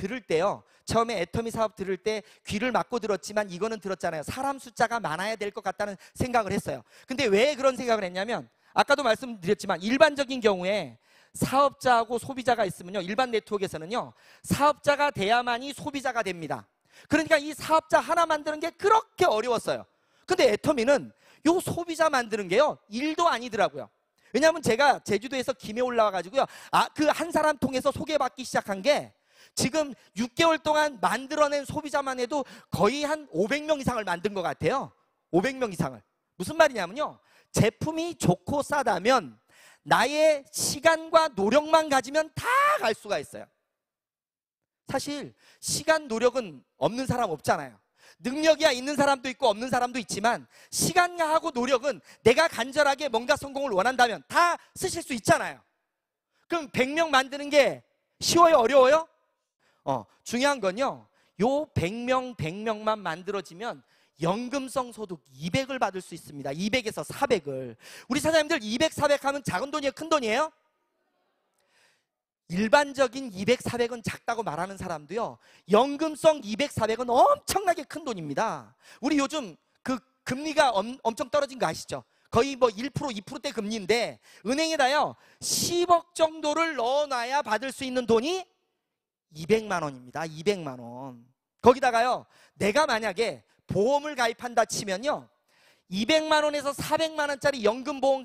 애터미 사업 들을 때 귀를 막고 들었지만 이거는 들었잖아요. 사람 숫자가 많아야 될 것 같다는 생각을 했어요. 근데 왜 그런 생각을 했냐면 아까도 말씀드렸지만 일반적인 경우에 사업자하고 소비자가 있으면요, 일반 네트워크에서는요, 사업자가 돼야만이 소비자가 됩니다. 그러니까 이 사업자 하나 만드는 게 그렇게 어려웠어요. 근데 애터미는 요 소비자 만드는 게요, 일도 아니더라고요. 왜냐하면 제가 제주도에서 김해 올라와가지고요, 그 한 사람 통해서 소개받기 시작한 게 지금 6개월 동안 만들어낸 소비자만 해도 거의 한 500명 이상을 만든 것 같아요. 500명 이상을. 무슨 말이냐면요, 제품이 좋고 싸다면 나의 시간과 노력만 가지면 다 갈 수가 있어요. 사실 시간 노력은 없는 사람 없잖아요. 능력이야 있는 사람도 있고 없는 사람도 있지만 시간하고 노력은 내가 간절하게 뭔가 성공을 원한다면 다 쓰실 수 있잖아요. 그럼 100명 만드는 게 쉬워요? 어려워요? 중요한 건요, 요 100명만 만들어지면 연금성 소득 200을 받을 수 있습니다. 200에서 400을. 우리 사장님들 200, 400 하면 작은 돈이에요? 큰 돈이에요? 일반적인 200, 400은 작다고 말하는 사람도요, 연금성 200, 400은 엄청나게 큰 돈입니다. 우리 요즘 그 금리가 엄청 떨어진 거 아시죠? 거의 뭐 1%, 2%대 금리인데 은행에다요 10억 정도를 넣어놔야 받을 수 있는 돈이 200만 원입니다. 200만 원. 거기다가요, 내가 만약에 보험을 가입한다 치면요, 200만 원에서 400만 원짜리 연금보험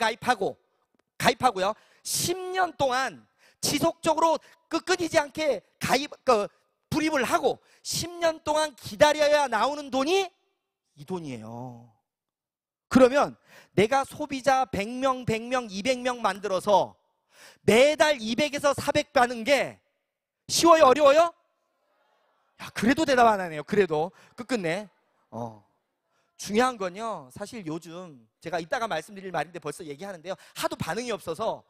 가입하고요 10년 동안 지속적으로 끊이지 않게 불입을 하고 10년 동안 기다려야 나오는 돈이 이 돈이에요. 그러면 내가 소비자 100명, 100명, 200명 만들어서 매달 200에서 400 받는 게 쉬워요? 어려워요? 야, 그래도 대답 안 하네요. 그래도 끝끝내. 중요한 건요, 사실 요즘 제가 이따가 말씀드릴 말인데 벌써 얘기하는데요, 하도 반응이 없어서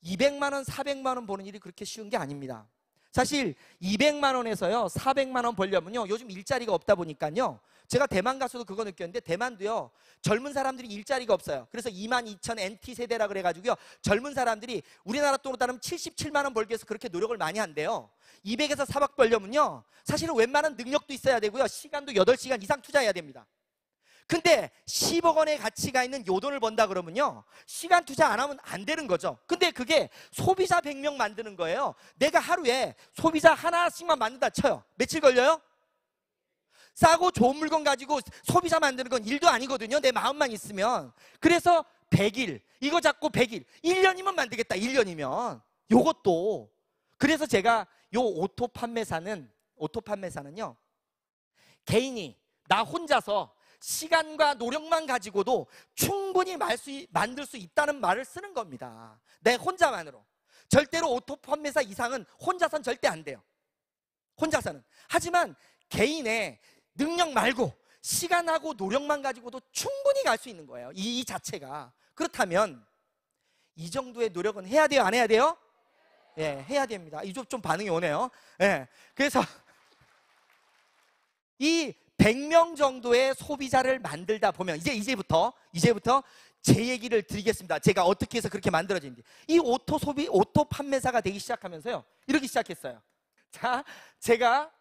200만 원, 400만 원 버는 일이 그렇게 쉬운 게 아닙니다. 사실 200만 원에서요 400만 원 벌려면요, 요즘 일자리가 없다 보니까요, 제가 대만 가서도 그거 느꼈는데, 대만도요 젊은 사람들이 일자리가 없어요. 그래서 22,000 NT세대라 그래가지고요, 젊은 사람들이 우리나라 돈으로 따르면 77만 원 벌기 위해서 그렇게 노력을 많이 한대요. 200에서 400 벌려면요 사실은 웬만한 능력도 있어야 되고요, 시간도 8시간 이상 투자해야 됩니다. 근데 10억 원의 가치가 있는 요 돈을 번다 그러면요, 시간 투자 안 하면 안 되는 거죠. 근데 그게 소비자 100명 만드는 거예요. 내가 하루에 소비자 하나씩만 만든다 쳐요. 며칠 걸려요? 싸고 좋은 물건 가지고 소비자 만드는 건 일도 아니거든요, 내 마음만 있으면. 그래서 100일, 이거 잡고 100일, 1년이면 만들겠다. 1년이면 요것도. 그래서 제가 요 오토 판매사는요, 개인이 나 혼자서 시간과 노력만 가지고도 충분히 만들 수 있다는 말을 쓰는 겁니다. 내 혼자만으로. 절대로 오토 판매사 이상은 혼자선 절대 안 돼요. 혼자서는. 하지만 개인의 능력 말고 시간하고 노력만 가지고도 충분히 갈 수 있는 거예요. 이 자체가. 그렇다면 이 정도의 노력은 해야 돼요? 안 해야 돼요? 예, 해야 됩니다. 이쪽 좀 반응이 오네요. 예. 그래서 이 100명 정도의 소비자를 만들다 보면 이제부터 제 얘기를 드리겠습니다. 제가 어떻게 해서 그렇게 만들어진지. 이 오토 판매사가 되기 시작하면서요, 이렇게 시작했어요. 자, 제가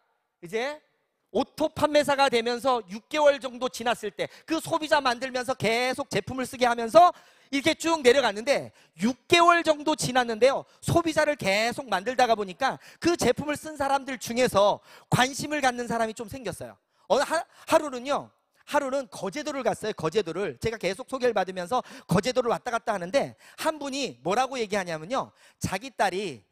이제 오토 판매사가 되면서 6개월 정도 지났을 때 그 소비자 만들면서 계속 제품을 쓰게 하면서 이렇게 쭉 내려갔는데, 6개월 정도 지났는데요, 소비자를 계속 만들다가 보니까 그 제품을 쓴 사람들 중에서 관심을 갖는 사람이 좀 생겼어요. 하루는 거제도를 갔어요. 거제도를 제가 계속 소개를 받으면서 거제도를 왔다 갔다 하는데, 한 분이 뭐라고 얘기하냐면요, 자기 딸이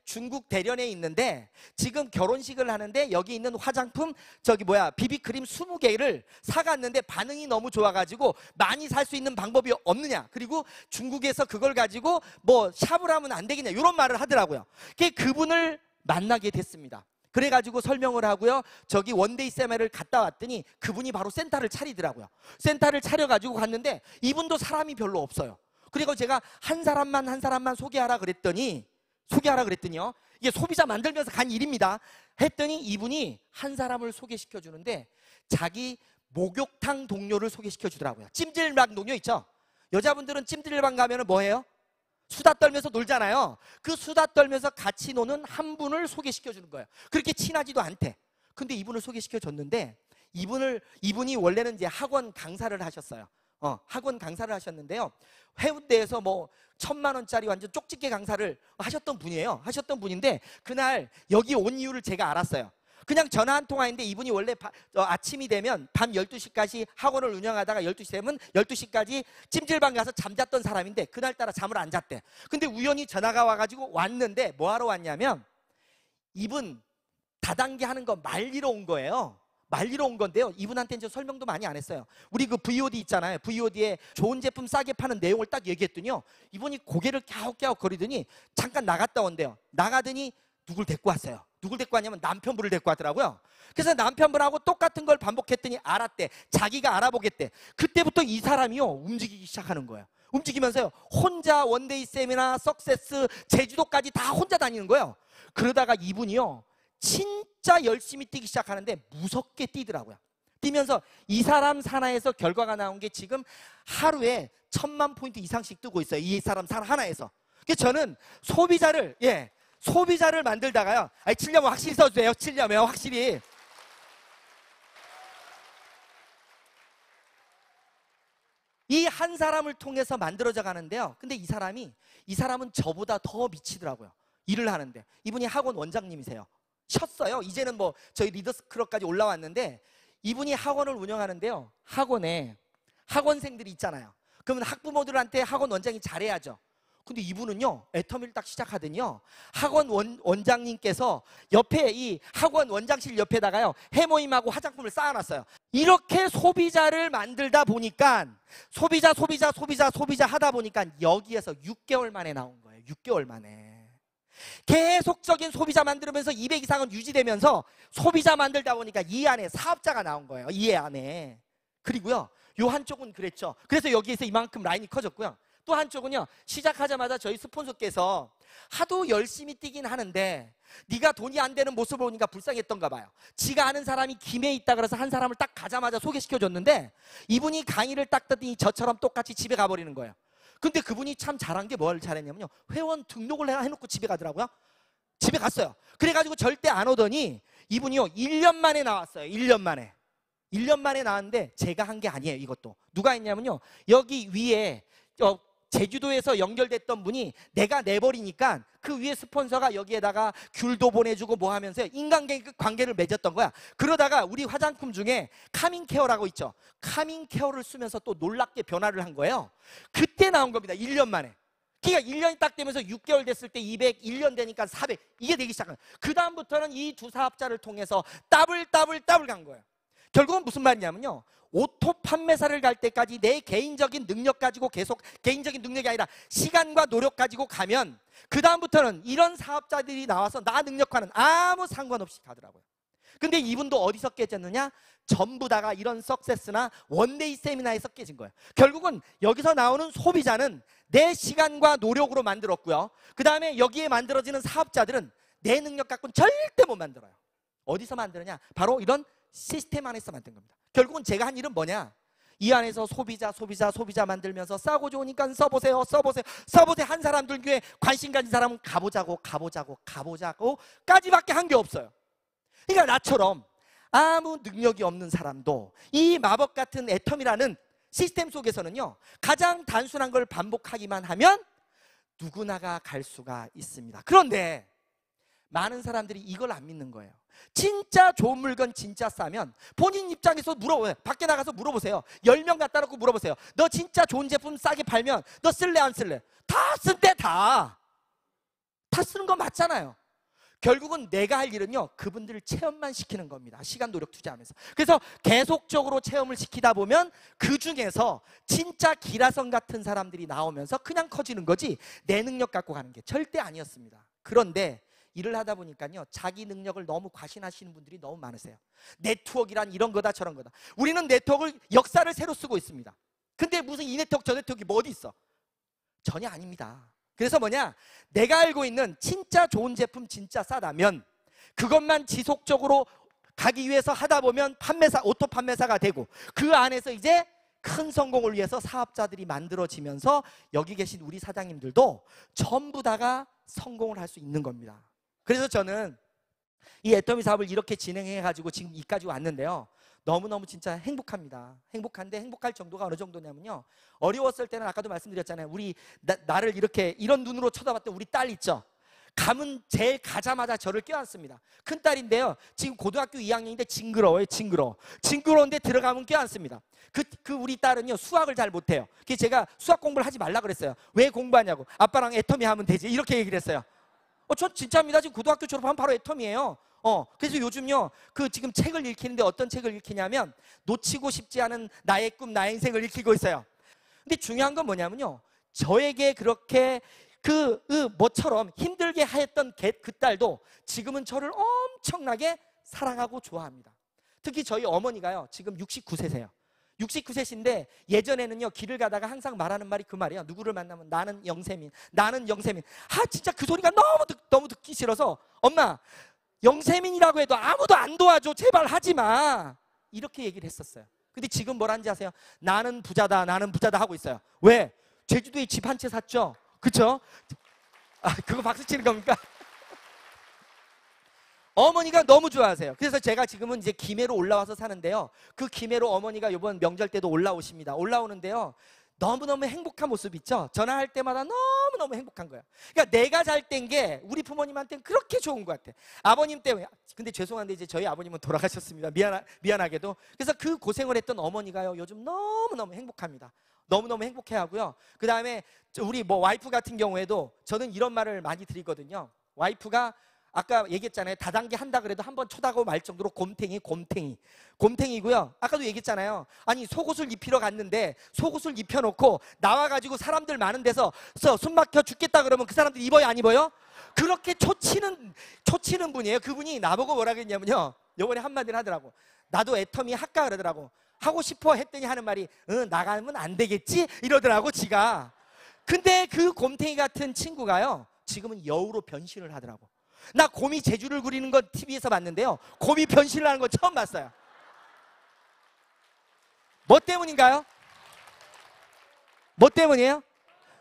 중국 대련에 있는데 지금 결혼식을 하는데 여기 있는 화장품 비비크림 20개를 사갔는데 반응이 너무 좋아가지고 많이 살 수 있는 방법이 없느냐, 그리고 중국에서 그걸 가지고 뭐 샵을 하면 안 되겠냐, 이런 말을 하더라고요. 그분을 만나게 됐습니다. 그래가지고 설명을 하고요, 저기 원데이 세미나를 갔다 왔더니 그분이 바로 센터를 차리더라고요. 센터를 차려가지고 갔는데 이분도 사람이 별로 없어요. 그리고 제가 한 사람만 소개하라 그랬더니요, 이게 소비자 만들면서 간 일입니다. 했더니 이분이 한 사람을 소개시켜 주는데 자기 목욕탕 동료를 소개시켜 주더라고요. 찜질방 동료 있죠? 여자분들은 찜질방 가면은 뭐 해요? 수다 떨면서 놀잖아요. 그 수다 떨면서 같이 노는 한 분을 소개시켜 주는 거예요. 그렇게 친하지도 않대. 근데 이분을 소개시켜 줬는데, 이분이 원래는 이제 학원 강사를 하셨어요. 학원 강사를 하셨는데요, 해운대에서 뭐 1,000만 원짜리 완전 쪽집게 강사를 하셨던 분인데, 그날 여기 온 이유를 제가 알았어요. 그냥 전화 한 통화인데, 이분이 원래 아침이 되면 밤 12시까지 학원을 운영하다가 12시 되면 12시까지 찜질방 가서 잠잤던 사람인데 그날따라 잠을 안 잤대. 근데 우연히 전화가 와가지고 왔는데, 뭐하러 왔냐면 이분 다단계 하는 거 말리러 온 거예요. 말리러 온 건데요, 이분한테 이제 설명도 많이 안 했어요. 우리 그 VOD 있잖아요. VOD에 좋은 제품 싸게 파는 내용을 딱 얘기했더니요, 이분이 고개를 갸웃갸웃 거리더니 잠깐 나갔다 온대요. 나가더니 누굴 데리고 왔어요. 누굴 데리고 왔냐면 남편분을 데리고 왔더라고요. 그래서 남편분하고 똑같은 걸 반복했더니 알았대. 자기가 알아보겠대. 그때부터 이 사람이요, 움직이기 시작하는 거예요. 움직이면서요, 혼자 원데이 세미나, 석세스, 제주도까지 다 혼자 다니는 거예요. 그러다가 이분이요, 진짜 열심히 뛰기 시작하는데 무섭게 뛰더라고요. 뛰면서 이 사람 산하에서 결과가 나온 게 지금 하루에 1,000만 포인트 이상씩 뜨고 있어요. 이 사람 산 하나에서. 그래서 저는 소비자를 소비자를 만들다가요. 아니, 칠려면 확실히 써주세요. 칠려면 확실히. 이 한 사람을 통해서 만들어져 가는데요. 근데 이 사람은 저보다 더 미치더라고요. 일을 하는데. 이분이 학원 원장님이세요. 쉬었어요. 이제는 뭐 저희 리더스 클럽까지 올라왔는데, 이분이 학원을 운영하는데요. 학원에 학원생들이 있잖아요. 그러면 학부모들한테 학원 원장이 잘해야죠. 근데 이분은요, 애터미를 딱 시작하더니요, 학원 원장님께서 옆에 이 학원 원장실 옆에다가요, 해모임하고 화장품을 쌓아놨어요. 이렇게 소비자를 만들다 보니까 소비자 하다 보니까 여기에서 6개월 만에 나온 거예요. 6개월 만에. 계속적인 소비자 만들면서 200 이상은 유지되면서 소비자 만들다 보니까 이 안에 사업자가 나온 거예요. 이 안에. 그리고요, 요 한쪽은 그랬죠. 그래서 여기에서 이만큼 라인이 커졌고요. 또 한쪽은요, 시작하자마자 저희 스폰서께서 하도 열심히 뛰긴 하는데 네가 돈이 안 되는 모습을 보니까 불쌍했던가 봐요. 지가 아는 사람이 김해에 있다 그래서 한 사람을 딱 가자마자 소개시켜줬는데, 이분이 강의를 딱 듣더니 저처럼 똑같이 집에 가버리는 거예요. 근데 그분이 참 잘한 게 뭘 잘했냐면요, 회원 등록을 해놓고 집에 가더라고요. 집에 갔어요. 그래가지고 절대 안 오더니 이분이요, 1년 만에 나왔어요. 1년 만에 나왔는데 제가 한 게 아니에요. 이것도 누가 했냐면요, 여기 위에 제주도에서 연결됐던 분이 내가 내버리니까 그 위에 스폰서가 여기에다가 귤도 보내주고 뭐 하면서 인간관계를 맺었던 거야. 그러다가 우리 화장품 중에 카밍케어라고 있죠. 카밍케어를 쓰면서 또 놀랍게 변화를 한 거예요. 그때 나온 겁니다. 1년 만에. 그러니까 1년이 딱 되면서 6개월 됐을 때 200, 1년 되니까 400, 이게 되기 시작한 거예요. 그 다음부터는 이 두 사업자를 통해서 더블 간 거예요. 결국은 무슨 말이냐면요, 오토 판매사를 갈 때까지 내 개인적인 능력 가지고 계속, 개인적인 능력이 아니라 시간과 노력 가지고 가면 그 다음부터는 이런 사업자들이 나와서 나 능력과는 아무 상관없이 가더라고요. 근데 이분도 어디서 깨졌느냐? 전부 다가 이런 석세스나 원데이 세미나에서 깨진 거예요. 결국은 여기서 나오는 소비자는 내 시간과 노력으로 만들었고요. 그 다음에 여기에 만들어지는 사업자들은 내 능력 갖고는 절대 못 만들어요. 어디서 만드느냐? 바로 이런 시스템 안에서 만든 겁니다. 결국은 제가 한 일은 뭐냐? 이 안에서 소비자 만들면서 싸고 좋으니까 써보세요. 한 사람들 중에 관심 가진 사람은 가보자고 까지밖에 한 게 없어요. 그러니까 나처럼 아무 능력이 없는 사람도 이 마법 같은 애텀이라는 시스템 속에서는요, 가장 단순한 걸 반복하기만 하면 누구나가 갈 수가 있습니다. 그런데 많은 사람들이 이걸 안 믿는 거예요. 진짜 좋은 물건 진짜 싸면 본인 입장에서 물어보세요. 밖에 나가서 물어보세요. 10명 갖다 놓고 물어보세요. 너 진짜 좋은 제품 싸게 팔면 너 쓸래 안 쓸래? 다 쓴대. 다 쓰는 거 맞잖아요. 결국은 내가 할 일은요, 그분들을 체험만 시키는 겁니다. 시간 노력 투자하면서. 그래서 계속적으로 체험을 시키다 보면 그 중에서 진짜 기라성 같은 사람들이 나오면서 그냥 커지는 거지 내 능력 갖고 가는 게 절대 아니었습니다. 그런데 일을 하다 보니까요, 자기 능력을 너무 과신하시는 분들이 너무 많으세요. 네트워크란 이런 거다 저런 거다. 우리는 네트워크를, 역사를 새로 쓰고 있습니다. 근데 무슨 이 네트워크 저 네트워크가 뭐 어디 있어? 전혀 아닙니다. 그래서 뭐냐, 내가 알고 있는 진짜 좋은 제품 진짜 싸다면 그것만 지속적으로 가기 위해서 하다 보면 오토 판매사가 되고, 그 안에서 이제 큰 성공을 위해서 사업자들이 만들어지면서 여기 계신 우리 사장님들도 전부 다가 성공을 할 수 있는 겁니다. 그래서 저는 이 애터미 사업을 이렇게 진행해가지고 지금 이까지 왔는데요, 너무너무 진짜 행복합니다. 행복한데 행복할 정도가 어느 정도냐면요, 어려웠을 때는 아까도 말씀드렸잖아요. 나를 이렇게 이런 눈으로 쳐다봤던 우리 딸 있죠. 가면 제일 가자마자 저를 껴안습니다. 큰딸인데요, 지금 고등학교 2학년인데 징그러운데 들어가면 껴안습니다. 그 우리 딸은요, 수학을 잘 못해요. 그래서 제가 수학 공부를 하지 말라 그랬어요. 왜 공부하냐고. 아빠랑 애터미 하면 되지, 이렇게 얘기를 했어요. 저 진짜입니다. 지금 고등학교 졸업하면 바로 애터미예요. 그래서 요즘요, 지금 책을 읽히는데 어떤 책을 읽히냐면 놓치고 싶지 않은 나의 꿈, 나의 인생을 읽히고 있어요. 근데 중요한 건 뭐냐면요, 저에게 그렇게 뭐처럼 힘들게 하였던 그 딸도 지금은 저를 엄청나게 사랑하고 좋아합니다. 특히 저희 어머니가요, 지금 69세세요. 69세신데 예전에는요, 길을 가다가 항상 말하는 말이 그 말이에요. 누구를 만나면 나는 영세민. 진짜 그 소리가 너무 듣기 싫어서, 엄마 영세민이라고 해도 아무도 안 도와줘, 제발 하지마, 이렇게 얘기를 했었어요. 근데 지금 뭐라는지 아세요? 나는 부자다 하고 있어요. 왜? 제주도에 집 한 채 샀죠? 그쵸? 그거 박수 치는 겁니까? 어머니가 너무 좋아하세요. 그래서 제가 지금은 이제 김해로 올라와서 사는데요. 그 김해로 어머니가 이번 명절 때도 올라오십니다. 올라오는데요. 너무너무 행복한 모습 있죠? 전화할 때마다 너무너무 행복한 거예요. 그러니까 내가 잘 된 게 우리 부모님한테는 그렇게 좋은 것 같아. 아버님 때문에. 근데 죄송한데 이제 저희 아버님은 돌아가셨습니다. 미안하게도. 그래서 그 고생을 했던 어머니가요, 요즘 너무너무 행복합니다. 너무너무 행복해하고요. 그 다음에 우리 와이프 같은 경우에도 저는 이런 말을 많이 드리거든요. 와이프가 아까 얘기했잖아요. 다단계 한다 그래도 한번 쳐다보고 말 정도로 곰탱이고요. 아까도 얘기했잖아요. 아니 속옷을 입히러 갔는데 속옷을 입혀놓고 나와가지고 사람들 많은 데서 숨 막혀 죽겠다 그러면 그 사람들 입어요 안 입어요? 그렇게 초치는 분이에요. 그분이 나보고 뭐라 그랬냐면요, 요번에 한마디를 하더라고. 나도 애터미 할까 그러더라고. 하고 싶어 했더니 하는 말이 나가면 안 되겠지? 이러더라고 지가. 근데 그 곰탱이 같은 친구가요, 지금은 여우로 변신을 하더라고. 나 곰이 제주를 그리는 건 TV에서 봤는데요, 곰이 변신을 하는 건 처음 봤어요. 뭐 때문인가요? 뭐 때문이에요?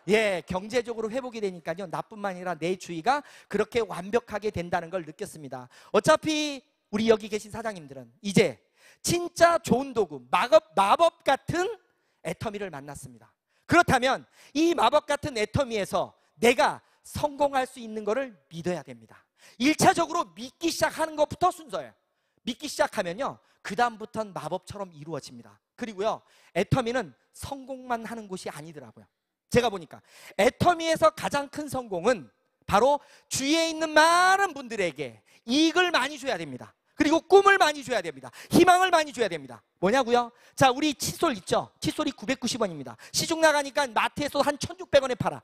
예, 경제적으로 회복이 되니까요, 나뿐만 아니라 내 주위가 그렇게 완벽하게 된다는 걸 느꼈습니다. 어차피 우리 여기 계신 사장님들은 이제 진짜 좋은 도구, 마법 같은 애터미를 만났습니다. 그렇다면 이 마법 같은 애터미에서 내가 성공할 수 있는 것을 믿어야 됩니다. 1차적으로 믿기 시작하는 것부터 순서예요. 믿기 시작하면요, 그 다음부터는 마법처럼 이루어집니다. 그리고요, 애터미는 성공만 하는 곳이 아니더라고요. 제가 보니까 애터미에서 가장 큰 성공은 바로 주위에 있는 많은 분들에게 이익을 많이 줘야 됩니다. 그리고 꿈을 많이 줘야 됩니다. 희망을 많이 줘야 됩니다. 뭐냐고요? 자, 우리 칫솔 있죠? 칫솔이 990원입니다. 시중 나가니까 마트에서 한 1,600원에 팔아.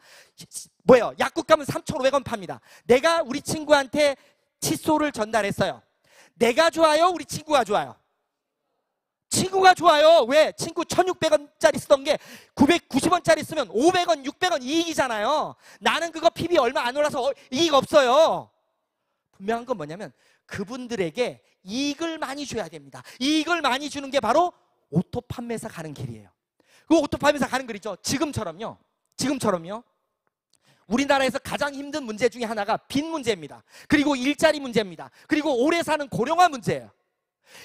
뭐예요? 약국 가면 3,500원 팝니다. 내가 우리 친구한테 칫솔을 전달했어요. 내가 좋아요? 우리 친구가 좋아요? 친구가 좋아요. 왜? 친구 1,600원짜리 쓰던 게 990원짜리 쓰면 500원, 600원 이익이잖아요. 나는 그거 PB 얼마 안 올라서 이익 없어요. 분명한 건 뭐냐면 그분들에게 이익을 많이 줘야 됩니다. 이익을 많이 주는 게 바로 오토 판매사 가는 길이에요. 그 오토 판매사 가는 길이죠. 지금처럼요. 우리나라에서 가장 힘든 문제 중에 하나가 빚 문제입니다. 그리고 일자리 문제입니다. 그리고 오래 사는 고령화 문제예요.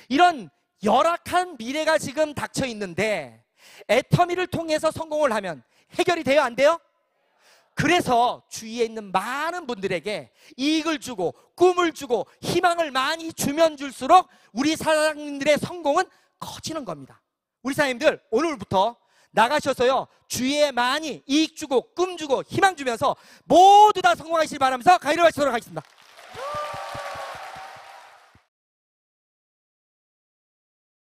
이런 열악한 미래가 지금 닥쳐 있는데 애터미를 통해서 성공을 하면 해결이 돼요, 안 돼요? 그래서 주위에 있는 많은 분들에게 이익을 주고 꿈을 주고 희망을 많이 주면 줄수록 우리 사장님들의 성공은 커지는 겁니다. 우리 사장님들 오늘부터 나가셔서요, 주위에 많이 이익 주고 꿈 주고 희망 주면서 모두 다 성공하시길 바라면서 강의를 마치도록 하겠습니다.